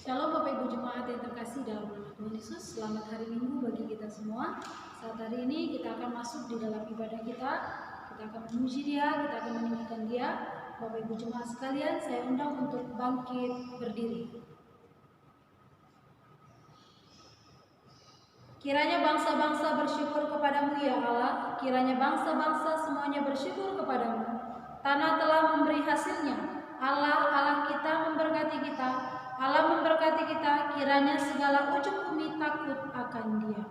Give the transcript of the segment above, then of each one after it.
Shalom Bapak Ibu Jemaat yang terkasih dalam nama Tuhan Yesus. Selamat hari Minggu bagi kita semua. Saat hari ini kita akan masuk di dalam ibadah kita. Kita akan memuji Dia, kita akan meninggikan Dia. Bapak Ibu Jemaat sekalian, saya undang untuk bangkit berdiri. Kiranya bangsa-bangsa bersyukur kepadamu ya Allah. Kiranya bangsa-bangsa semuanya bersyukur kepadamu. Tanah telah memberi hasilnya. Allah, Allah kita memberkati kita. Allah memberkati kita. Kiranya segala ujung bumi takut akan Dia.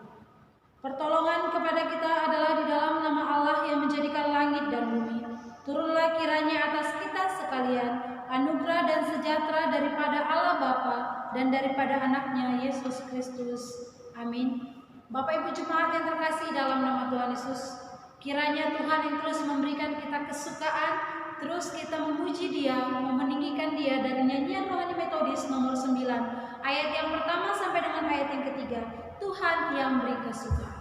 Pertolongan kepada kita adalah di dalam nama Allah yang menjadikan langit dan bumi. Turunlah kiranya atas kita sekalian anugerah dan sejahtera daripada Allah Bapa dan daripada anaknya Yesus Kristus. Amin. Bapak Ibu Jemaat yang terkasih dalam nama Tuhan Yesus, kiranya Tuhan yang terus memberikan kita kesukaan, terus kita memuji Dia, meninggikan Dia dari nyanyian rohani metodis nomor 9, ayat yang pertama sampai dengan ayat yang ketiga. Tuhan yang beri kesukaan.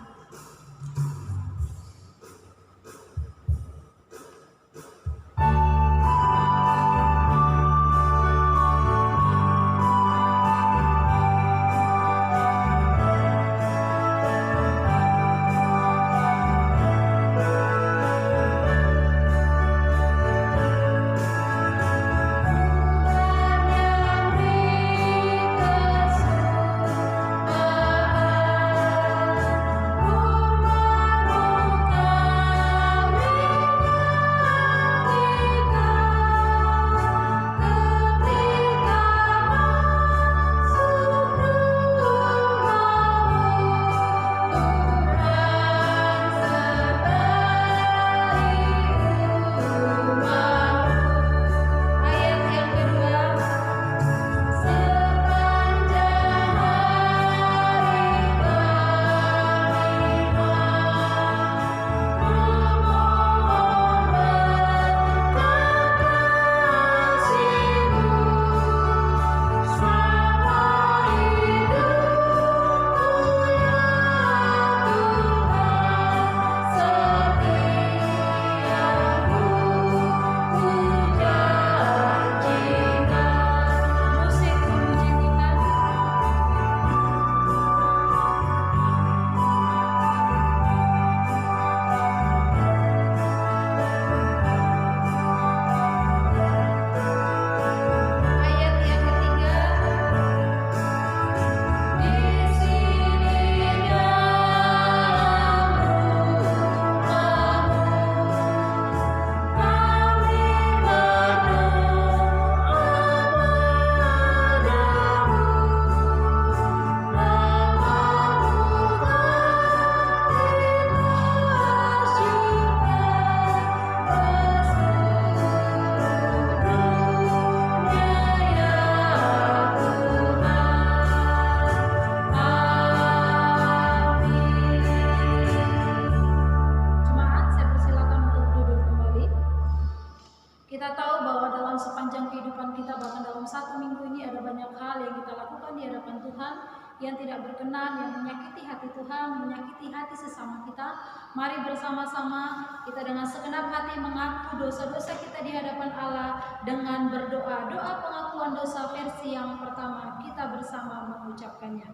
Yang tidak berkenan, yang menyakiti hati Tuhan, menyakiti hati sesama kita. Mari bersama-sama kita dengan segenap hati mengaku dosa-dosa kita di hadapan Allah dengan berdoa. Doa pengakuan dosa versi yang pertama, kita bersama mengucapkannya.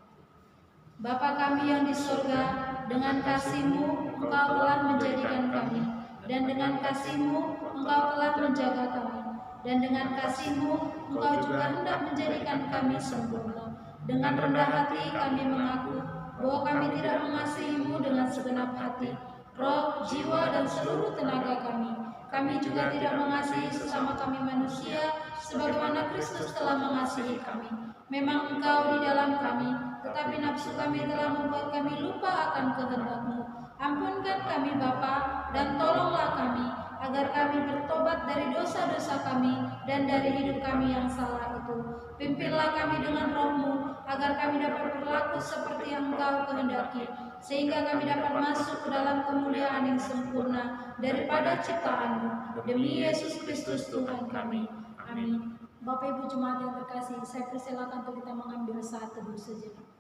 Bapa kami yang di surga, dengan kasih-Mu Engkau telah menjadikan kami, dan dengan kasih-Mu Engkau telah menjaga kami, dan dengan kasih-Mu Engkau juga hendak menjadikan kami sempurna. Dengan rendah hati kami mengaku bahwa kami tidak mengasihi-Mu dengan segenap hati, roh, jiwa, dan seluruh tenaga kami. Kami juga tidak mengasihi sesama kami manusia sebagaimana Kristus telah mengasihi kami. Memang Engkau di dalam kami, tetapi nafsu kami telah membuat kami lupa akan kehendak-Mu. Ampunkan kami Bapa, dan tolonglah kami agar kami bertobat dari dosa-dosa kami dan dari hidup kami yang salah itu. Pimpinlah kami dengan Roh-Mu agar kami dapat berlaku seperti yang Engkau kehendaki, sehingga kami dapat masuk ke dalam kemuliaan yang sempurna daripada ciptaan-Mu. Demi Yesus Kristus Tuhan kami. Amin. Bapak Ibu Jemaat yang terkasih, saya persilakan untuk kita mengambil saat teduh sejenak.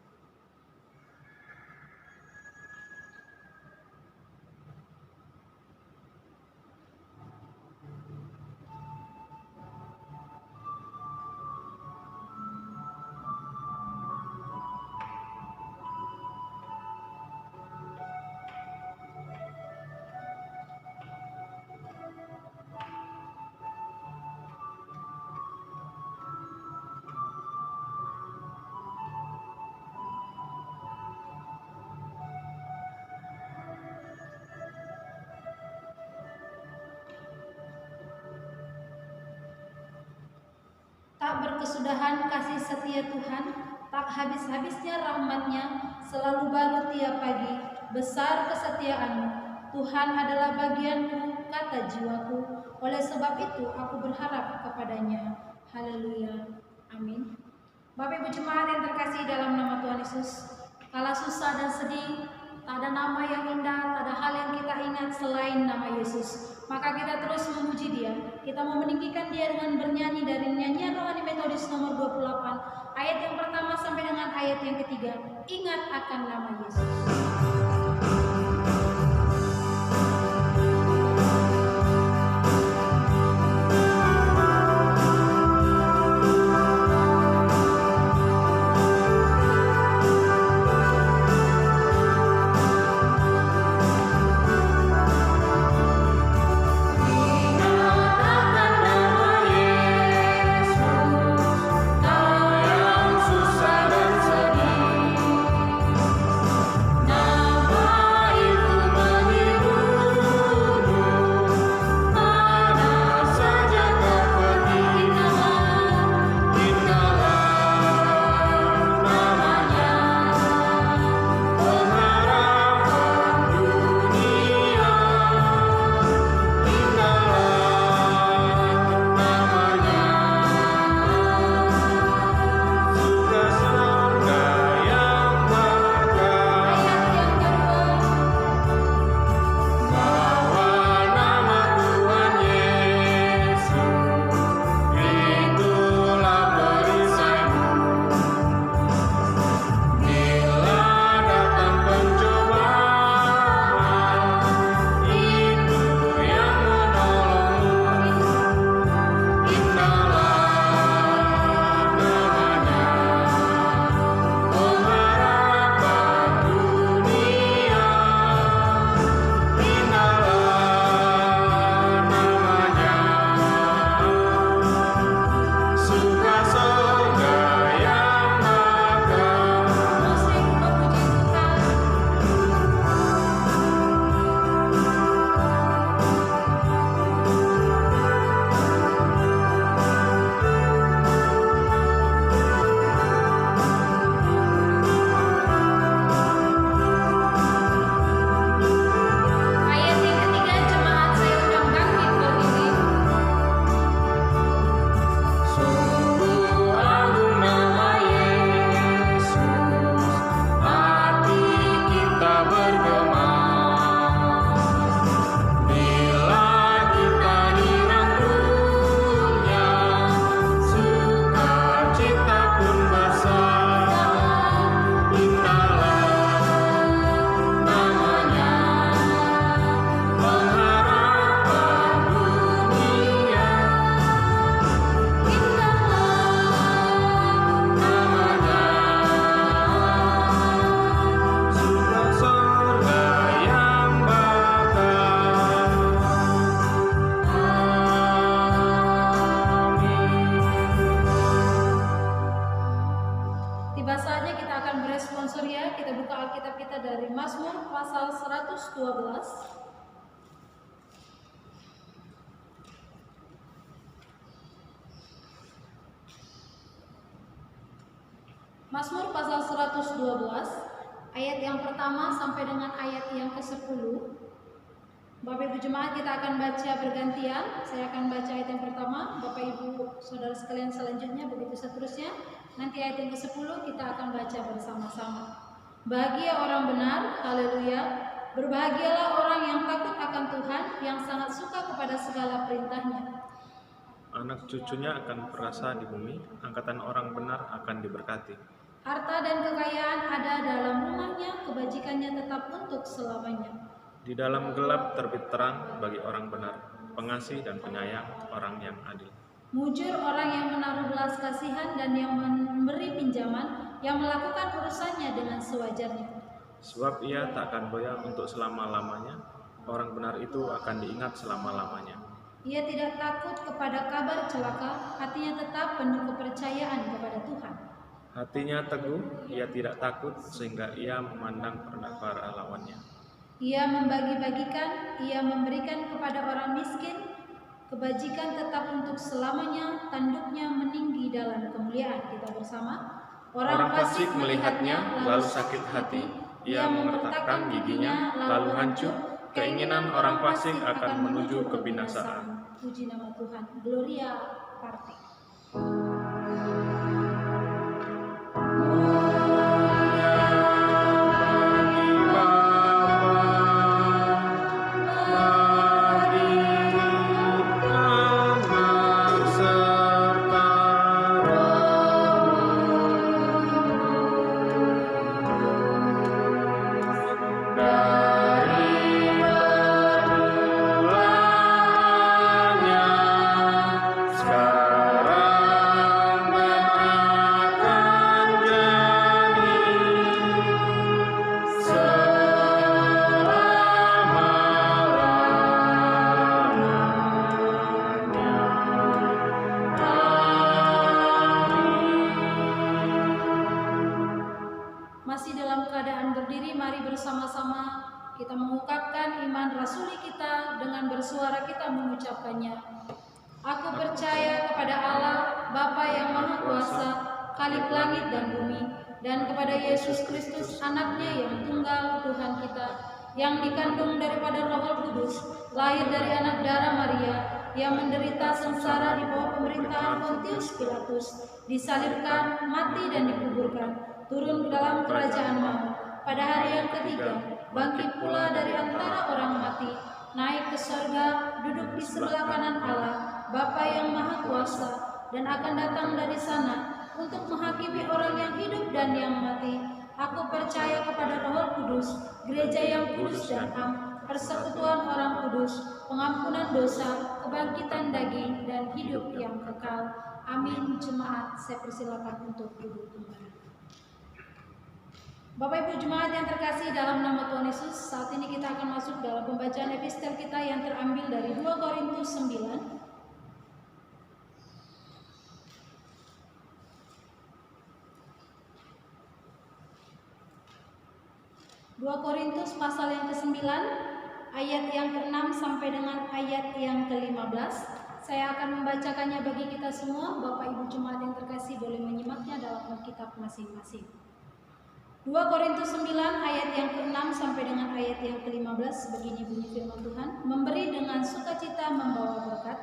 berkesudahan kasih setia Tuhan, tak habis-habisnya rahmat-Nya, selalu baru tiap pagi, besar kesetiaan-Mu. Tuhan adalah bagianku, kata jiwaku, oleh sebab itu aku berharap kepadanya. Haleluya. Amin. Bapak Ibu Jemaat yang terkasih dalam nama Tuhan Yesus, kala susah dan sedih, tak ada nama yang indah, tak ada hal yang kita ingat selain nama Yesus. Maka kita terus memuji Dia. Kita mau meninggikan Dia dengan bernyanyi dari nyanyian rohani metodis nomor 28, ayat yang pertama sampai dengan ayat yang ketiga. Ingat akan nama Yesus. Mazmur pasal 112 ayat yang pertama sampai dengan ayat yang ke-10. Bapak Ibu Jemaat, kita akan baca bergantian. Saya akan baca ayat yang pertama, Bapak Ibu Saudara sekalian selanjutnya, begitu seterusnya. Nanti ayat yang ke-10 kita akan baca bersama-sama. Bahagia orang benar, haleluya. Berbahagialah orang yang takut akan Tuhan, yang sangat suka kepada segala perintahnya. Anak cucunya akan perasa di bumi, angkatan orang benar akan diberkati. Harta dan kekayaan ada dalam rumahnya, kebajikannya tetap untuk selamanya. Di dalam gelap terbit terang bagi orang benar, pengasih dan penyayang orang yang adil. Mujur orang yang menaruh belas kasihan dan yang memberi pinjaman, yang melakukan urusannya dengan sewajarnya. Sebab ia tak akan goyah untuk selama-lamanya, orang benar itu akan diingat selama-lamanya. Ia tidak takut kepada kabar celaka, hatinya tetap penuh kepercayaan kepada Tuhan. Hatinya teguh, ia tidak takut sehingga ia memandang para lawannya. Ia membagi-bagikan, ia memberikan kepada orang miskin, Kebajikan tetap untuk selamanya, tanduknya meninggi dalam kemuliaan. Kita bersama. Orang fasik melihatnya lalu sakit hati. Ia mengertakkan giginya lalu hancur. Keinginan orang fasik akan menuju kebinasaan. Puji nama Tuhan. Gloria Patri. Masih dalam keadaan berdiri, mari bersama-sama kita mengungkapkan iman rasuli kita dengan bersuara kita mengucapkannya. Aku percaya kepada Allah, Bapa yang Maha Kuasa, Khalik langit dan bumi, dan kepada Yesus Kristus, Anaknya yang tunggal, Tuhan kita, yang dikandung daripada Roh Kudus, lahir dari anak darah Maria, yang menderita sengsara di bawah pemerintahan Pontius Pilatus, disalibkan, mati dan dikuburkan, turun ke dalam kerajaan maut, pada hari yang ketiga, bangkit pula dari antara orang mati, naik ke surga, duduk di sebelah kanan Allah, Bapa yang Maha Kuasa, dan akan datang dari sana untuk menghakimi orang yang hidup dan yang mati. Aku percaya kepada Roh Kudus, gereja yang kudus dan am, persekutuan orang kudus, pengampunan dosa, kebangkitan daging, dan hidup yang kekal. Amin. Jemaat, saya persilakan untuk duduk kembali. Bapak Ibu Jemaat yang terkasih dalam nama Tuhan Yesus, saat ini kita akan masuk dalam pembacaan epistel kita yang terambil dari 2 Korintus 9. 2 Korintus pasal yang ke-9 ayat yang ke-6 sampai dengan ayat yang ke-15. Saya akan membacakannya bagi kita semua. Bapak Ibu Jemaat yang terkasih boleh menyimaknya dalam Alkitab masing-masing. 2 Korintus 9 ayat yang ke-6 sampai dengan ayat yang ke-15. Begini bunyi firman Tuhan. Memberi dengan sukacita membawa berkat.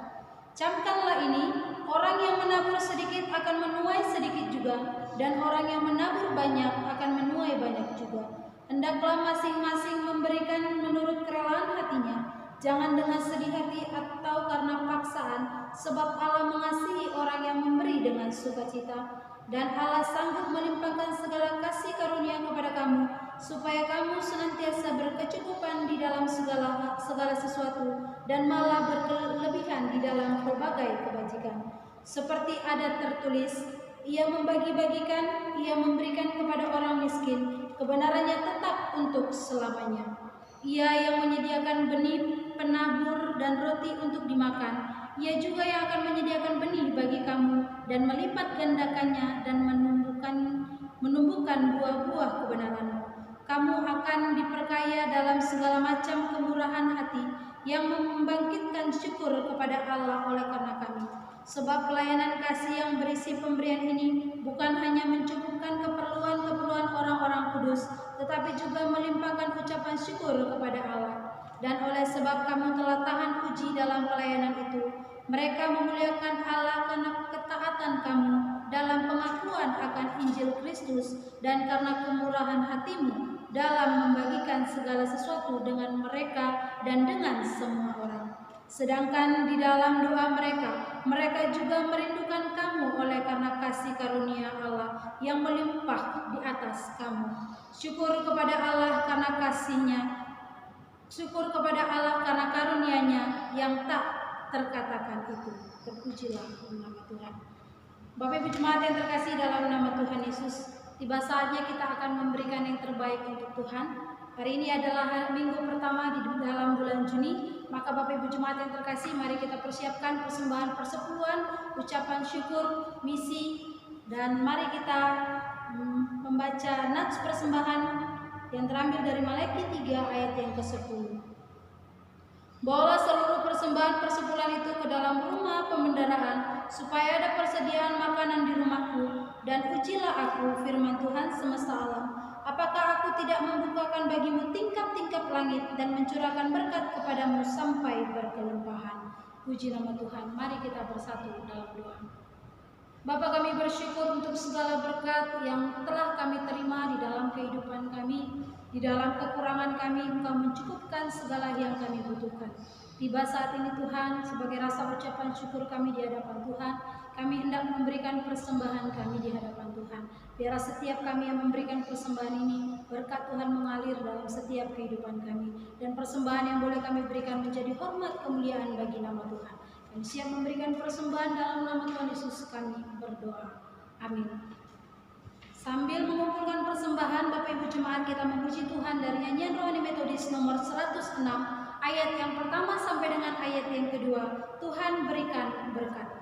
Camkanlah ini, orang yang menabur sedikit akan menuai sedikit juga, dan orang yang menabur banyak akan menuai banyak juga. Hendaklah masing-masing memberikan menurut kerelaan hatinya, jangan dengan sedih hati atau karena paksaan, sebab Allah mengasihi orang yang memberi dengan sukacita. Dan Allah sanggup melimpahkan segala kasih karunia kepada kamu, supaya kamu senantiasa berkecukupan di dalam segala sesuatu, dan malah berkelebihan di dalam berbagai kebajikan. Seperti ada tertulis, Ia membagi-bagikan, Ia memberikan kepada orang miskin, kebenarannya tetap untuk selamanya. Ia yang menyediakan benih, penabur, dan roti untuk dimakan, Ia juga yang akan menyediakan benih bagi kamu dan melipat gandakannya dan menumbuhkan buah-buah kebenaranmu. Kamu akan diperkaya dalam segala macam kemurahan hati yang membangkitkan syukur kepada Allah oleh karena kami. Sebab pelayanan kasih yang berisi pemberian ini bukan hanya mencukupkan keperluan-keperluan orang-orang kudus, tetapi juga melimpahkan ucapan syukur kepada Allah. Dan oleh sebab kamu telah tahan uji dalam pelayanan itu, mereka memuliakan Allah karena ketaatan kamu dalam pengakuan akan Injil Kristus dan karena kemurahan hatimu dalam membagikan segala sesuatu dengan mereka dan dengan semua orang. Sedangkan di dalam doa mereka juga merindukan kamu oleh karena kasih karunia Allah yang melimpah di atas kamu. Syukur kepada Allah karena kasih-Nya, syukur kepada Allah karena karunia-Nya yang tak terkatakan itu. Terpujilah nama Tuhan. Bapak Ibu Jemaat yang terkasih dalam nama Tuhan Yesus, tiba saatnya kita akan memberikan yang terbaik untuk Tuhan. Hari ini adalah minggu pertama di dalam bulan Juni. Maka Bapak Ibu Jemaat yang terkasih, mari kita persiapkan persembahan persepuluhan, ucapan syukur, misi, dan mari kita membaca nats persembahan yang terambil dari Malaki 3 ayat yang ke-10. Bawalah seluruh persembahan persepuluhan itu ke dalam rumah pembendaraan, supaya ada persediaan makanan di rumahku, dan ujilah aku, firman Tuhan semesta alam. Apakah aku tidak membukakan bagimu tingkap-tingkap langit dan mencurahkan berkat kepadamu sampai berkelimpahan? Puji nama Tuhan. Mari kita bersatu dalam doa. Bapa, kami bersyukur untuk segala berkat yang telah kami terima di dalam kehidupan kami. Di dalam kekurangan kami, Engkau mencukupkan segala yang kami butuhkan. Tiba saat ini Tuhan, sebagai rasa ucapan syukur kami di hadapan Tuhan, kami hendak memberikan persembahan kami di hadapan Tuhan. Biar setiap kami yang memberikan persembahan ini, berkat Tuhan mengalir dalam setiap kehidupan kami. Dan persembahan yang boleh kami berikan menjadi hormat kemuliaan bagi nama Tuhan. Kami siap memberikan persembahan dalam nama Tuhan Yesus, kami berdoa. Amin. Sambil mengumpulkan persembahan, Bapak Ibu Jemaat, kita memuji Tuhan dari nyanyian rohani metodis nomor 106, ayat yang pertama sampai dengan ayat yang kedua. Tuhan berikan berkat.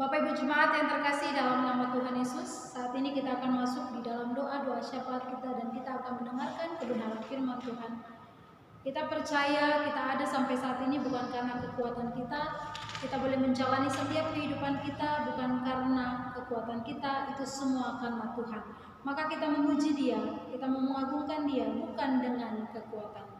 Bapak Ibu Jemaat yang terkasih dalam nama Tuhan Yesus, saat ini kita akan masuk di dalam doa-doa syafaat kita dan kita akan mendengarkan kebenaran firman Tuhan. Kita percaya kita ada sampai saat ini bukan karena kekuatan kita boleh menjalani setiap kehidupan kita bukan karena kekuatan kita, itu semua karena Tuhan. Maka kita memuji Dia, kita mengagungkan Dia bukan dengan kekuatan.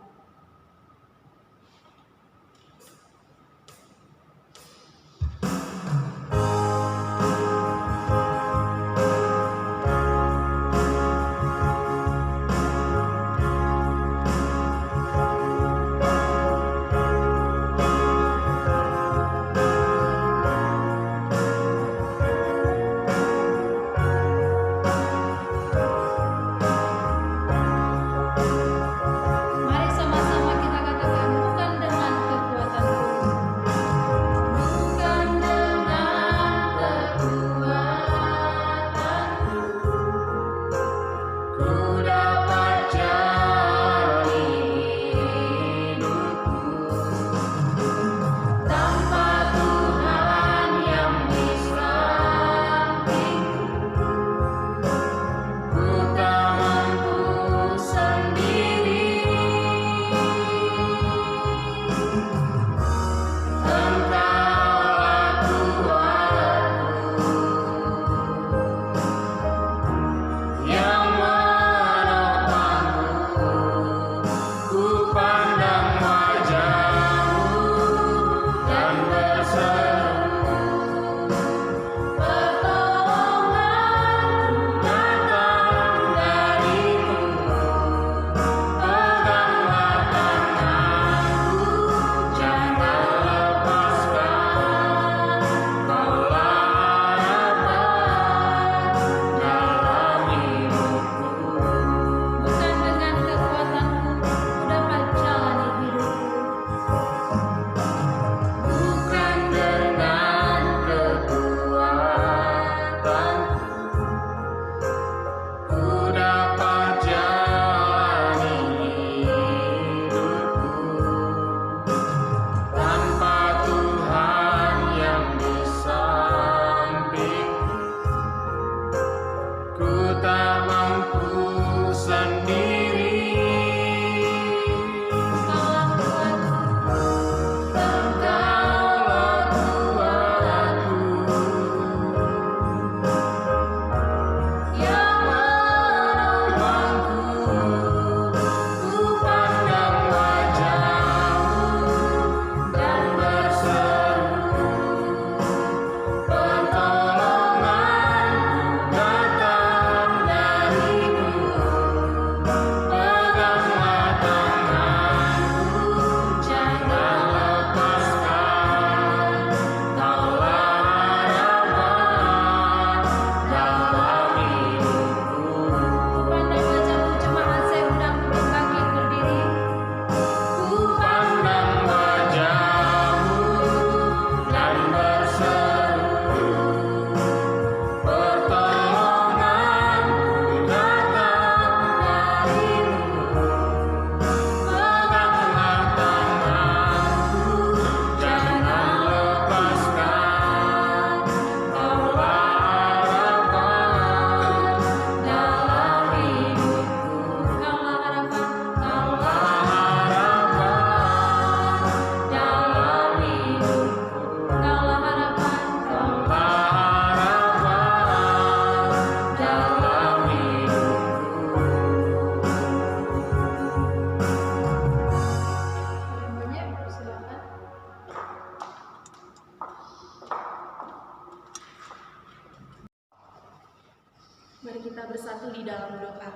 bersatu di dalam doa.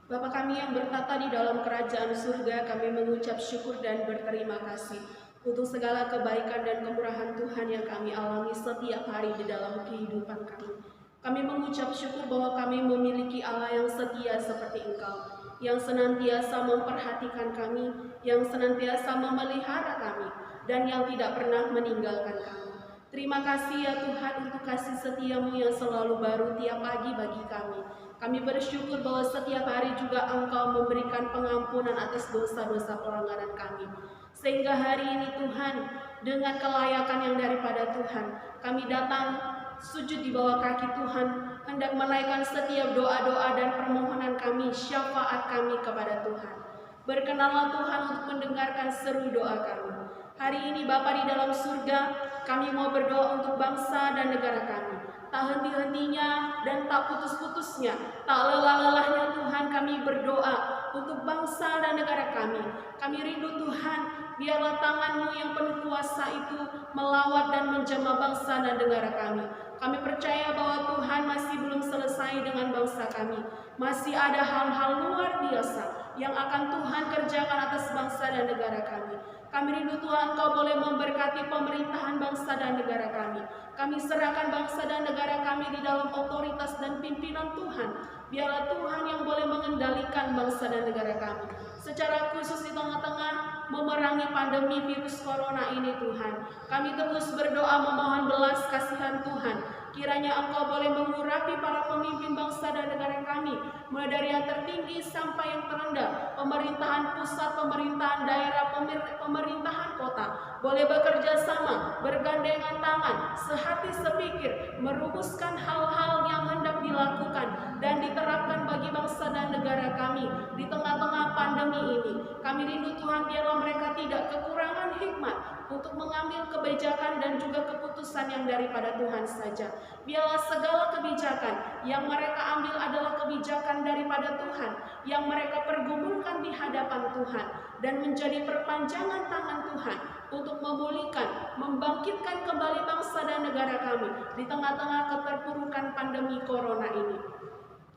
Bapa kami yang bertata di dalam kerajaan surga, kami mengucap syukur dan berterima kasih untuk segala kebaikan dan kemurahan Tuhan yang kami alami setiap hari di dalam kehidupan kami. Kami mengucap syukur bahwa kami memiliki Allah yang setia seperti Engkau, yang senantiasa memperhatikan kami, yang senantiasa memelihara kami, dan yang tidak pernah meninggalkan kami. Terima kasih ya Tuhan untuk kasih setiamu yang selalu baru tiap pagi bagi kami. Kami bersyukur bahwa setiap hari juga Engkau memberikan pengampunan atas dosa-dosa pelanggaran kami. Sehingga hari ini Tuhan, dengan kelayakan yang daripada Tuhan, kami datang sujud di bawah kaki Tuhan, hendak menaikkan setiap doa-doa dan permohonan kami, syafaat kami kepada Tuhan. Berkenanlah Tuhan untuk mendengarkan seru doa kami. Hari ini Bapa di dalam surga, kami mau berdoa untuk bangsa dan negara kami. Tak henti-hentinya dan tak putus-putusnya, tak lelah-lelahnya Tuhan kami berdoa untuk bangsa dan negara kami. Kami rindu Tuhan, biarlah tangan-Mu yang penuh kuasa itu melawat dan menjamah bangsa dan negara kami. Kami percaya bahwa Tuhan masih belum selesai dengan bangsa kami. Masih ada hal-hal luar biasa yang akan Tuhan kerjakan atas bangsa dan negara kami. Kami rindu Tuhan Engkau boleh memberkati pemerintahan bangsa dan negara kami. Kami serahkan bangsa dan negara kami di dalam otoritas dan pimpinan Tuhan. Biarlah Tuhan yang boleh mengendalikan bangsa dan negara kami. Secara khusus di tengah-tengah memerangi pandemi virus corona ini Tuhan. Kami terus berdoa memohon belas kasihan Tuhan. Kiranya Engkau boleh mengurapi para pemimpin bangsa dan negara kami, mulai dari yang tertinggi sampai yang terendah, pemerintahan pusat, pemerintahan daerah, pemerintahan kota, boleh bekerja sama, bergandengan tangan, sehati sepikir, merumuskan hal-hal yang hendak dilakukan dan diterapkan bagi bangsa dan negara kami di tengah-tengah pandemi ini. Kami rindu Tuhan, biarlah mereka tidak kekurangan hikmat untuk mengambil kebijakan dan juga keputusan yang daripada Tuhan saja. Biarlah segala kebijakan yang mereka ambil adalah kebijakan daripada Tuhan, yang mereka pergumulkan di hadapan Tuhan dan menjadi perpanjangan tangan Tuhan untuk memulihkan, membangkitkan kembali bangsa dan negara kami di tengah-tengah keterpurukan pandemi corona ini.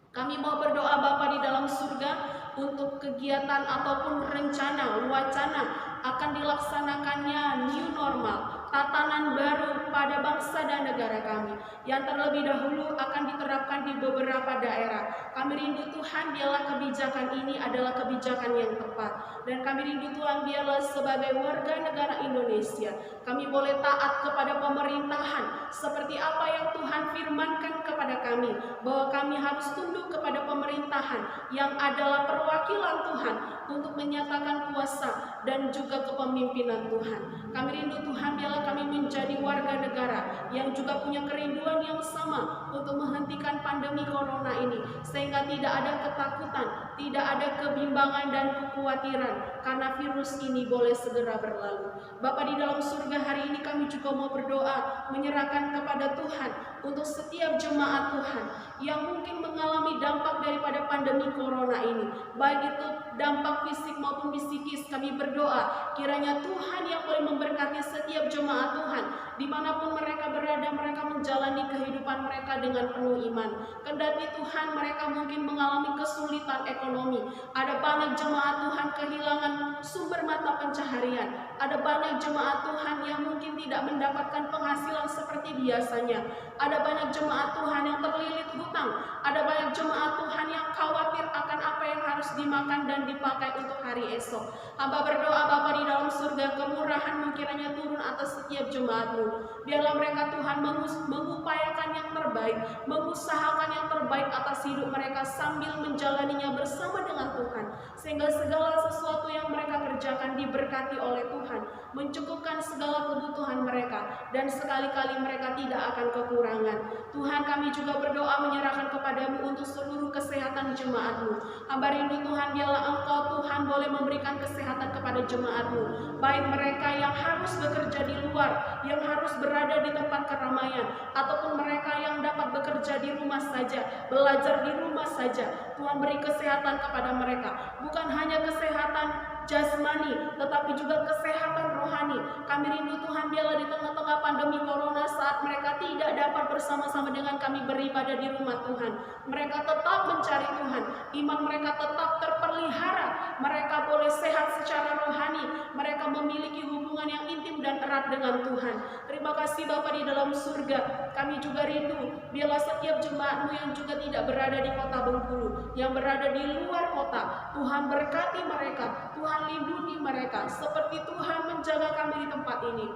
Kami mau berdoa Bapa di dalam surga untuk kegiatan ataupun rencana, wacana akan dilaksanakannya new normal, tatanan baru pada bangsa dan negara kami yang terlebih dahulu akan diterapkan di beberapa daerah. Kami rindu Tuhan, biarlah kebijakan ini adalah kebijakan yang tepat, dan kami rindu Tuhan, biarlah sebagai warga negara Indonesia kami boleh taat kepada pemerintahan seperti apa yang Tuhan firmankan kepada kami, bahwa kami harus tunduk kepada pemerintahan yang adalah perwakilan Tuhan untuk menyatakan kuasa dan juga kepemimpinan Tuhan. Kami rindu Tuhan, biarlah kami menjadi warga negara yang juga punya kerinduan yang sama untuk menghentikan pandemi corona ini, sehingga tidak ada ketakutan, tidak ada kebimbangan dan kekhawatiran, karena virus ini boleh segera berlalu. Bapa di dalam surga, hari ini kami juga mau berdoa menyerahkan kepada Tuhan untuk setiap jemaat Tuhan yang mungkin mengalami dampak daripada pandemi corona ini, baik itu dampak fisik maupun psikis. Kami berdoa kiranya Tuhan yang boleh memberkati setiap jemaat Tuhan dimanapun mereka berada, mereka menjalani kehidupan mereka dengan penuh iman. Kendati Tuhan mereka mungkin mengalami kesulitan ekonomi, ada banyak jemaat Tuhan kehilangan sumber mata pencaharian, ada banyak jemaat Tuhan yang mungkin tidak mendapatkan penghasilan seperti biasanya, ada banyak jemaat Tuhan yang terlilit hutang, ada banyak jemaat Tuhan yang khawatir akan apa yang harus dimakan dan dipakai untuk hari esok. Hamba berdoa Bapa di dalam surga, kemurahan-Mu kiranya turun atas setiap jemaat-Mu. Biarlah mereka Tuhan mengupayakan yang terbaik, mengusahakan yang terbaik atas hidup mereka sambil menjalaninya bersama dengan Tuhan, sehingga segala sesuatu yang mereka kerjakan diberkati oleh Tuhan, mencukupkan segala kebutuhan mereka, dan sekali-kali mereka tidak akan kekurangan. Tuhan, kami juga berdoa menyerahkan kepada-Mu untuk seluruh kesehatan jemaat-Mu. Hamba rindu Tuhan, biarlah Engkau Tuhan boleh memberikan kesehatan kepada jemaat-Mu, baik mereka yang harus bekerja di luar, yang harus berada di tempat keramaian, ataupun mereka yang dapat bekerja di rumah saja, belajar di rumah saja. Tuhan, beri kesehatan kepada mereka, bukan hanya kesehatan jasmani, tetapi juga kesehatan rohani. Kami rindu Tuhan, biarlah di tengah-tengah pandemi corona saat mereka tidak dapat bersama-sama dengan kami beribadah di rumah Tuhan, mereka tetap mencari Tuhan, iman mereka tetap terpelihara, mereka boleh sehat secara rohani, mereka memiliki hubungan yang intim dan erat dengan Tuhan. Terima kasih Bapa di dalam surga. Kami juga rindu, biarlah setiap jemaat-Mu yang juga tidak berada di kota Bengkulu, yang berada di luar kota, Tuhan berkati mereka, Tuhan lindungi mereka, seperti Tuhan menjaga kami di tempat ini.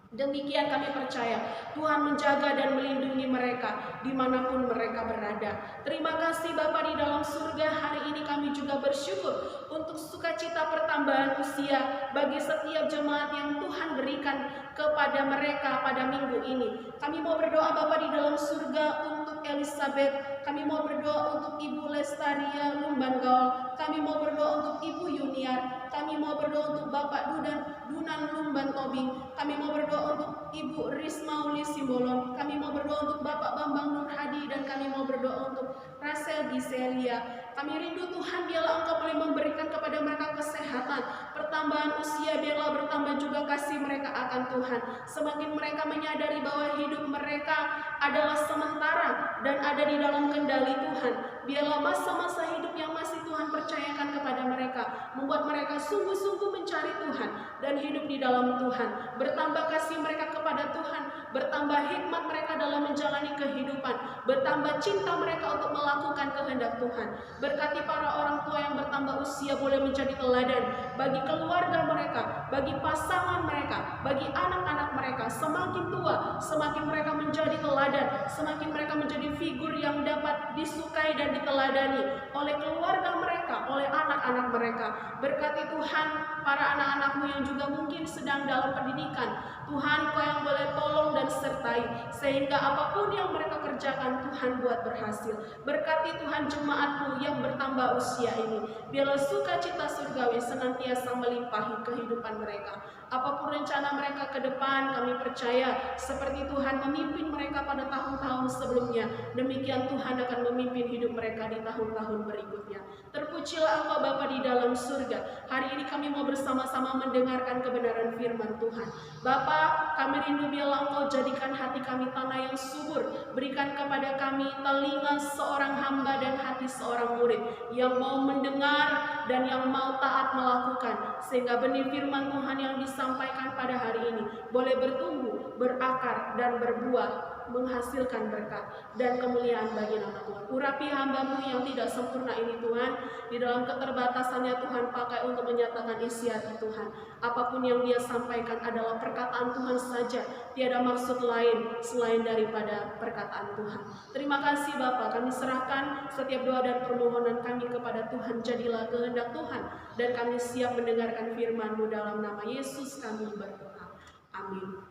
Demikian kami percaya Tuhan menjaga dan melindungi mereka dimanapun mereka berada. Terima kasih Bapa di dalam surga. Hari ini kami juga bersyukur untuk sukacita pertambahan usia bagi setiap jemaat yang Tuhan berikan kepada mereka pada minggu ini. Kami mau berdoa Bapa di dalam surga untuk Elizabeth, kami mau berdoa untuk Ibu Lestaria Lumbangaol, kami mau berdoa untuk Ibu Yuniar, kami mau berdoa untuk Bapak Dunan Lumban Tobing, kami mau berdoa untuk Ibu Risma Uli Simbolon, kami mau berdoa untuk Bapak Bambang Nur Hadi, dan kami mau berdoa untuk Rasel Giselia. Kami rindu Tuhan, biarlah Engkau boleh memberikan kepada mereka kesehatan, pertambahan usia, biarlah bertambah juga kasih mereka akan Tuhan. Semakin mereka menyadari bahwa hidup mereka adalah sementara dan ada di dalam kendali Tuhan, biarlah masa-masa hidup yang masih Tuhan percayakan kepada mereka membuat mereka sungguh-sungguh mencari Tuhan dan hidup di dalam Tuhan. Bertambah kasih mereka kepada Tuhan, bertambah hikmat mereka dalam menjalani kehidupan, bertambah cinta mereka untuk melakukan kehendak Tuhan. Berkati para orang tua yang bertambah usia boleh menjadi teladan bagi keluarga mereka, bagi pasangan mereka, bagi anak-anak mereka. Semakin tua, semakin mereka menjadi teladan, semakin mereka menjadi figur yang dapat disukai dan diteladani oleh keluarga mereka, oleh anak-anak mereka. Berkati Tuhan para anak-anak-Mu yang juga mungkin sedang dalam pendidikan. Tuhan, Kau yang boleh tolong dan sertai, sehingga apapun yang mereka kerjakan, Tuhan buat berhasil. Berkati Tuhan jemaat-Mu yang bertambah usia ini, biarlah sukacita surgawi senantiasa melimpahi kehidupan mereka. Apapun rencana mereka ke depan, kami percaya seperti Tuhan memimpin mereka pada tahun-tahun sebelumnya, demikian Tuhan akan memimpin hidup mereka di tahun-tahun berikutnya. Terpujilah Engkau Bapa di dalam surga. Hari ini kami mau bersama-sama mendengarkan kebenaran firman Tuhan. Bapa, kami rindu biarlah Engkau jadikan hati kami tanah yang subur. Berikan kepada kami telinga seorang hamba dan hati seorang murid yang mau mendengar dan yang mau taat melakukan, sehingga benih firman Tuhan yang disampaikan pada hari ini boleh bertumbuh, berakar, dan berbuah, menghasilkan berkat dan kemuliaan bagi nama Tuhan. Urapi hamba-Mu yang tidak sempurna ini Tuhan, di dalam keterbatasannya Tuhan pakai untuk menyatakan isi hati Tuhan. Apapun yang dia sampaikan adalah perkataan Tuhan saja, tiada maksud lain selain daripada perkataan Tuhan. Terima kasih Bapa, kami serahkan setiap doa dan permohonan kami kepada Tuhan. Jadilah kehendak Tuhan, dan kami siap mendengarkan firman-Mu. Dalam nama Yesus kami berdoa. Amin.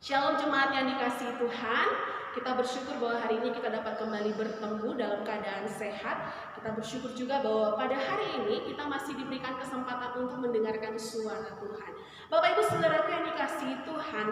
Shalom jemaat yang dikasihi Tuhan, kita bersyukur bahwa hari ini kita dapat kembali bertemu dalam keadaan sehat. Kita bersyukur juga bahwa pada hari ini kita masih diberikan kesempatan untuk mendengarkan suara Tuhan. Bapak Ibu Saudaraku yang dikasihi Tuhan,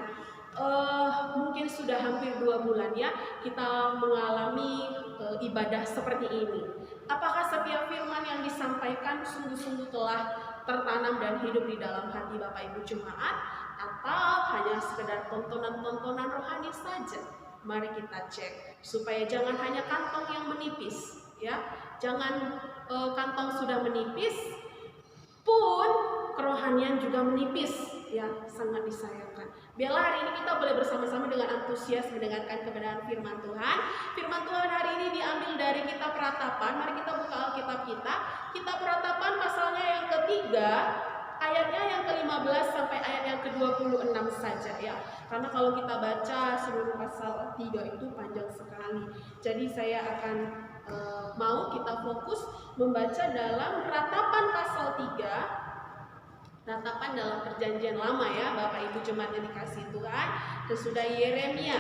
mungkin sudah hampir 2 bulan ya kita mengalami ibadah seperti ini. Apakah setiap firman yang disampaikan sungguh-sungguh telah tertanam dan hidup di dalam hati Bapak Ibu jemaat, atau hanya sekedar tontonan-tontonan rohani saja? Mari kita cek supaya jangan hanya kantong yang menipis ya. Jangan kantong sudah menipis pun kerohanian juga menipis ya, sangat disayangkan. Biarlah hari ini kita boleh bersama-sama dengan antusias mendengarkan kebenaran firman Tuhan. Firman Tuhan hari ini diambil dari kitab Ratapan. Mari kita buka Alkitab kita. Kitab Ratapan pasalnya yang ketiga, ayatnya yang ke-15 sampai ayat yang ke-26 saja ya. Karena kalau kita baca seluruh pasal 3 itu panjang sekali. Jadi saya akan mau kita fokus membaca dalam Ratapan pasal 3. Ratapan dalam perjanjian lama ya Bapak Ibu jemaat yang dikasihi Tuhan. Sesudah Yeremia.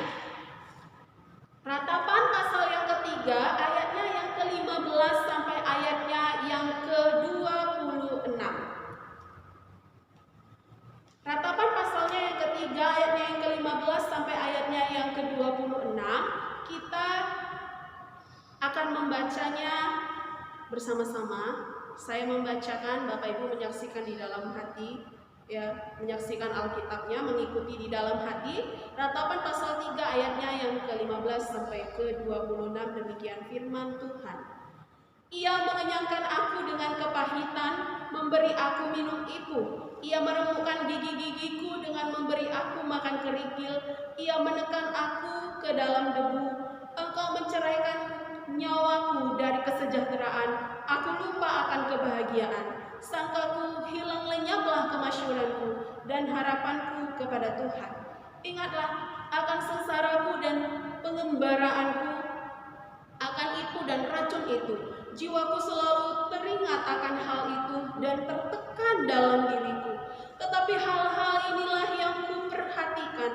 Ratapan pasal yang ketiga, ayatnya yang ke-15 sampai ayatnya yang ke-26. Ratapan pasalnya yang ketiga, ayatnya yang ke-15 sampai ayatnya yang ke-26. Kita akan membacanya bersama-sama Saya membacakan, Bapak Ibu menyaksikan di dalam hati, ya, menyaksikan Alkitabnya, mengikuti di dalam hati. Ratapan pasal 3 ayatnya yang ke-15 sampai ke-26, demikian firman Tuhan. Ia mengenyangkan aku dengan kepahitan, memberi aku minum ibu. Ia meremukkan gigi-gigiku dengan memberi aku makan kerikil. Ia menekan aku ke dalam debu. Engkau menceraikan nyawaku dari kesejahteraan. Aku lupa akan kebahagiaan. Sangkaku hilang lenyaplah kemasyhuranku dan harapanku kepada Tuhan. Ingatlah akan sengsaraku dan pengembaraanku, akan ipu dan racun itu. Jiwaku selalu teringat akan hal itu dan tertekan dalam diriku. Tetapi hal-hal inilah yang kuperhatikan.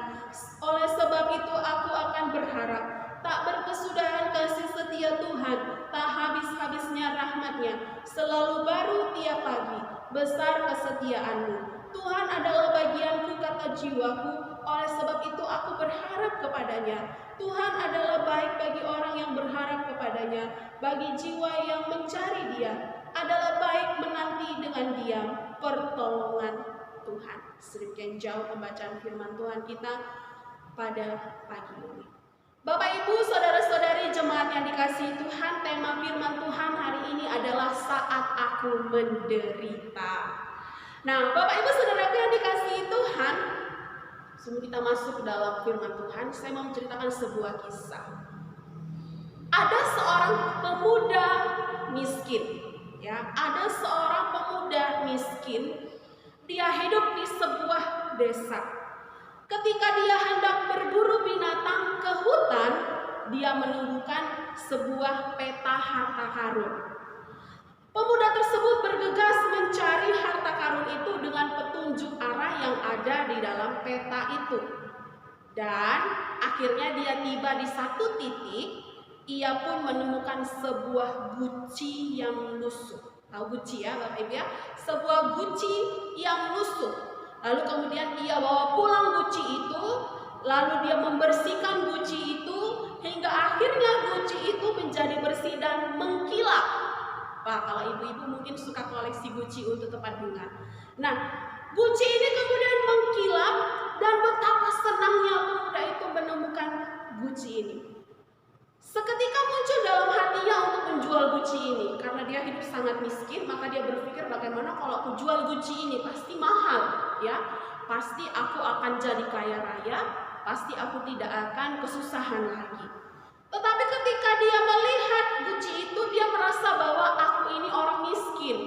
Oleh sebab itu aku akan berharap. Tak berkesudahan kasih setia Tuhan, tak habis-habisnya rahmat-Nya. Selalu baru tiap pagi, besar kesetiaan-Mu. Tuhan adalah bagianku, kata jiwaku. Oleh sebab itu aku berharap kepadanya. Tuhan adalah baik bagi orang yang berharap kepadanya. Bagi jiwa yang mencari Dia adalah baik menanti dengan diam pertolongan Tuhan. Sedemikian jauh pembacaan firman Tuhan kita pada pagi ini. Bapak Ibu, saudara-saudari jemaat yang dikasihi Tuhan, tema firman Tuhan hari ini adalah saat aku menderita. Nah, Bapak Ibu saudaraku yang dikasihi Tuhan, sebelum kita masuk ke dalam firman Tuhan, saya mau menceritakan sebuah kisah. Ada seorang pemuda miskin, ya, ada seorang pemuda miskin. Dia hidup di sebuah desa. Ketika dia hendak berburu binatang ke hutan, dia menemukan sebuah peta harta karun. Pemuda tersebut bergegas mencari harta karun itu dengan petunjuk arah yang ada di dalam peta itu. Dan akhirnya dia tiba di satu titik, ia pun menemukan sebuah guci yang lusuh. Tahu guci ya Bapak Ibu ya? Sebuah guci yang lusuh. Lalu kemudian ia bawa pulang guci itu, lalu dia membersihkan guci itu, hingga akhirnya guci itu menjadi bersih dan mengkilap. Pak, kalau ibu-ibu mungkin suka koleksi guci untuk tempat bunga. Nah, guci ini kemudian mengkilap dan betapa senangnya pemuda itu menemukan guci ini. Seketika muncul dalam hatinya untuk menjual guci ini. Karena dia hidup sangat miskin, maka dia berpikir bagaimana kalau aku jual guci ini, pasti mahal, ya. Pasti aku akan jadi kaya raya, pasti aku tidak akan kesusahan lagi. Tetapi ketika dia melihat guci itu, dia merasa bahwa aku ini orang miskin.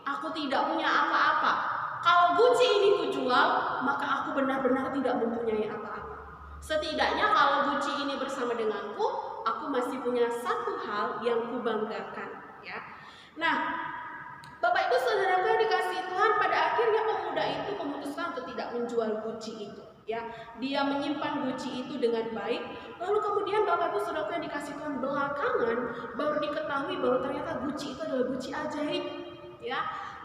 Aku tidak punya apa-apa. Kalau guci ini kujual, maka aku benar-benar tidak mempunyai apa-apa. Setidaknya kalau guci ini bersama denganku, aku masih punya satu hal yang kubanggakan, ya. Nah, Bapak Ibu saudaraku yang dikasihi Tuhan, pada akhirnya pemuda itu memutuskan untuk tidak menjual guci itu, ya. Dia menyimpan guci itu dengan baik. Lalu kemudian Bapak Ibu saudaraku yang dikasihi Tuhan, belakangan baru diketahui bahwa ternyata guci itu adalah guci ajaib, ya.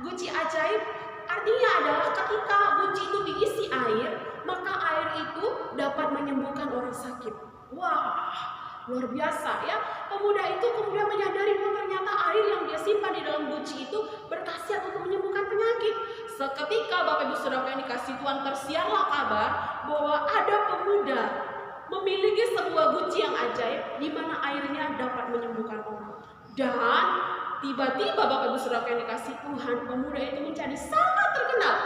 Guci ajaib artinya adalah ketika guci itu diisi air, maka air itu dapat menyembuhkan orang sakit. Wah, luar biasa ya. Pemuda itu kemudian menyadari bahwa ternyata air yang dia simpan di dalam guci itu berkhasiat untuk menyembuhkan penyakit. Seketika Bapak Ibu Saudara yang dikasihi Tuhan, tersiarlah kabar bahwa ada pemuda memiliki sebuah guci yang ajaib di mana airnya dapat menyembuhkan orang. Dan tiba-tiba Bapak Ibu Saudara yang dikasihi Tuhan, pemuda itu menjadi sangat terkenal.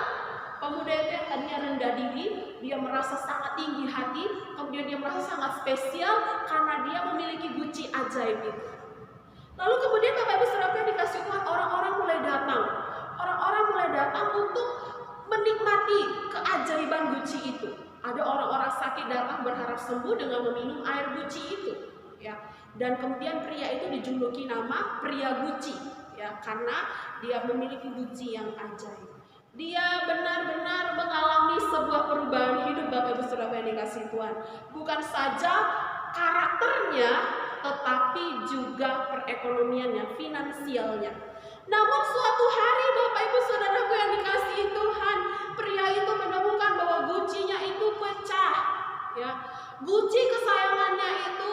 Pemuda itu yang tadinya rendah diri, dia merasa sangat tinggi hati, kemudian dia merasa sangat spesial karena dia memiliki guci ajaib itu. Lalu kemudian Bapak Ibu Saudara yang dikasihi Tuhan, orang-orang mulai datang. Orang-orang mulai datang untuk menikmati keajaiban guci itu. Ada orang-orang sakit datang berharap sembuh dengan meminum air guci itu, ya. Dan kemudian pria itu dijuluki nama pria guci, ya, karena dia memiliki guci yang ajaib. Dia benar-benar mengalami sebuah perubahan hidup Bapak Ibu Saudara yang dikasihi Tuhan. Bukan saja karakternya, tetapi juga perekonomiannya, finansialnya. Namun suatu hari Bapak Ibu Saudaraku yang dikasihi Tuhan, pria itu menemukan bahwa gucinya itu pecah, ya. Guci kesayangannya itu,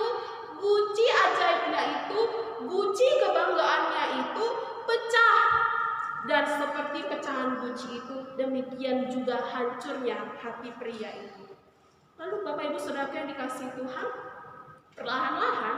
guci ajaibnya itu, guci kebanggaannya itu pecah. Dan seperti pecahan guci itu, demikian juga hancurnya hati pria itu. Lalu Bapak Ibu Saudara yang dikasihi Tuhan, perlahan-lahan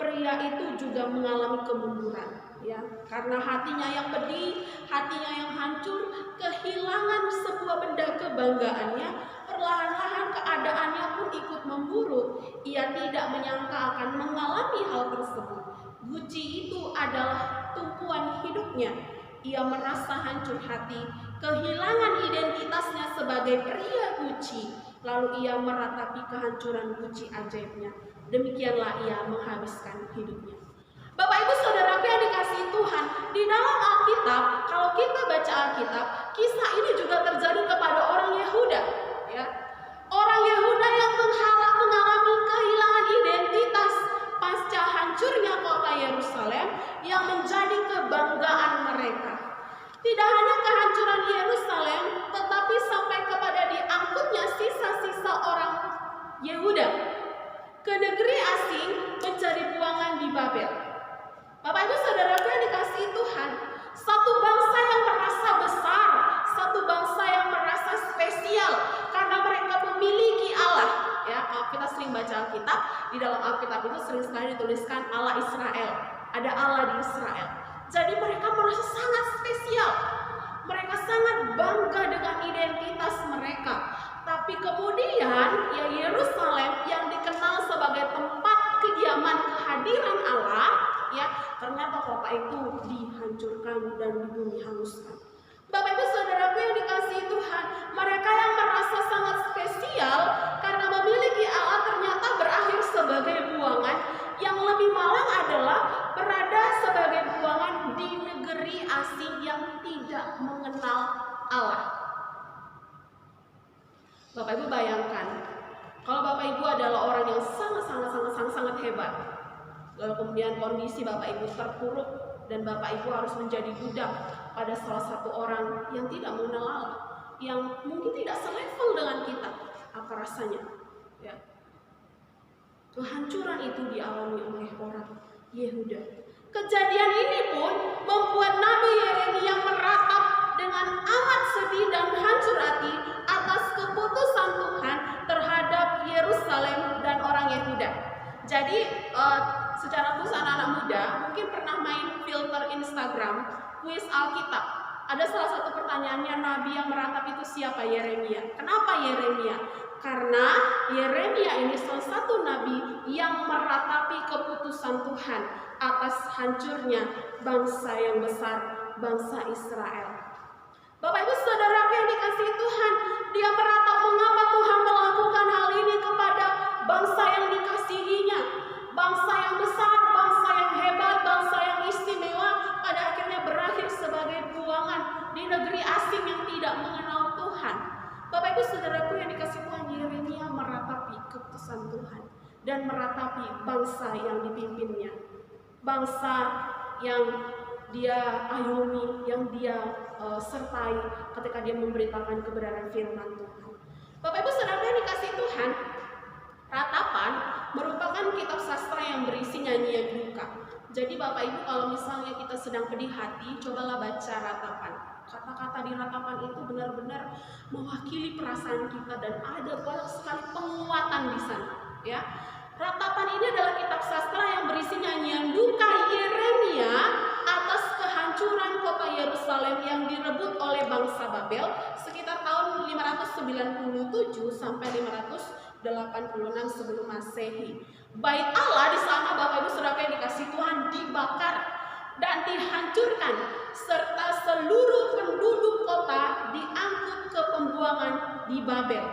pria itu juga mengalami kemunduran, ya, karena hatinya yang pedih, hatinya yang hancur, kehilangan sebuah benda kebanggaannya. Perlahan-lahan keadaannya pun ikut memburuk. Ia tidak menyangka akan mengalami hal tersebut. Guci itu adalah tumpuan hidupnya. Ia merasa hancur hati, kehilangan identitasnya sebagai pria Guci. Lalu ia meratapi kehancuran Guci ajaibnya. Demikianlah ia menghabiskan hidupnya. Bapak Ibu Saudaraku yang dikasihi Tuhan, di dalam Alkitab, kalau kita baca Alkitab, kisah ini juga terjadi kepada orang Yehuda, ya. Orang Yehuda yang mengalami kehilangan identitas pasca hancurnya kota Yerusalem yang menjadi kebanggaan mereka. Tidak hanya kehancuran Yerusalem, tetapi sampai kepada diangkutnya sisa-sisa orang Yehuda ke negeri asing mencari buangan di Babel. Bapak Ibu Saudaraku yang dikasihi Tuhan, satu bangsa yang merasa besar, satu bangsa yang merasa spesial karena mereka memiliki Allah. Ya, kalau kita sering baca Alkitab, di dalam Alkitab itu sering sekali dituliskan Allah Israel. Ada Allah di Israel. Jadi mereka merasa sangat spesial. Mereka sangat bangga dengan identitas mereka. Tapi kemudian ya Yerusalem yang dikenal sebagai tempat kediaman kehadiran Allah, ya, ternyata kota itu dihancurkan dan dibumi hanguskan. Bapak Ibu Saudaraku yang dikasihi Tuhan, mereka yang merasa sangat spesial karena memiliki Allah ternyata berakhir sebagai buangan. Yang lebih malang adalah berada sebagai buangan di negeri asing yang tidak mengenal Allah. Bapak Ibu bayangkan, kalau Bapak Ibu adalah orang yang sangat hebat, lalu kemudian kondisi Bapak Ibu terpuruk dan Bapak Ibu harus menjadi budak pada salah satu orang yang tidak mengenal Allah, yang mungkin tidak selevel dengan kita, apa rasanya? Ya. Kehancuran itu dialami oleh orang Yehuda. Kejadian ini pun membuat Nabi Yeremia meratap dengan amat sedih dan hancur hati atas keputusan Tuhan terhadap Yerusalem dan orang Yehuda. Jadi secara khusus anak-anak muda mungkin pernah main filter Instagram, kuis Alkitab. Ada salah satu pertanyaannya, nabi yang meratap itu siapa? Yeremia. Kenapa Yeremia? Karena Yeremia ini salah satu nabi yang meratapi keputusan Tuhan atas hancurnya bangsa yang besar, bangsa Israel. Bapak Ibu Saudara yang dikasihi Tuhan, dia meratap mengapa Tuhan melakukan hal ini kepada bangsa yang dikasihinya, bangsa yang besar, bangsa yang hebat, bangsa yang istimewa, pada akhirnya berakhir sebagai buangan di negeri asing yang tidak mengenal Tuhan. Bapak Ibu Saudaraku yang dikasihi Tuhan, Yeremia meratapi keputusan Tuhan dan meratapi bangsa yang dipimpinnya, bangsa yang dia ayumi, yang dia sertai ketika dia memberitakan kebenaran firman Tuhan. Bapak Ibu Saudara yang dikasihi Tuhan, ratapan merupakan kitab sastra yang berisi nyanyian duka. Jadi Bapak Ibu kalau misalnya kita sedang pedih hati, cobalah baca ratapan. Kata-kata di ratapan itu benar-benar mewakili perasaan kita dan ada banyak sekali penguatan di sana, ya. Ratapan ini adalah kitab sastra yang berisi nyanyian duka Yeremia atas kehancuran kota Yerusalem yang direbut oleh bangsa Babel sekitar tahun 597 sampai 586 sebelum Masehi. Bait Allah di sana Bapak Ibu Saudara yang dikasihi Tuhan dibakar dan dihancurkan serta seluruh penduduk kota diangkut ke pembuangan di Babel.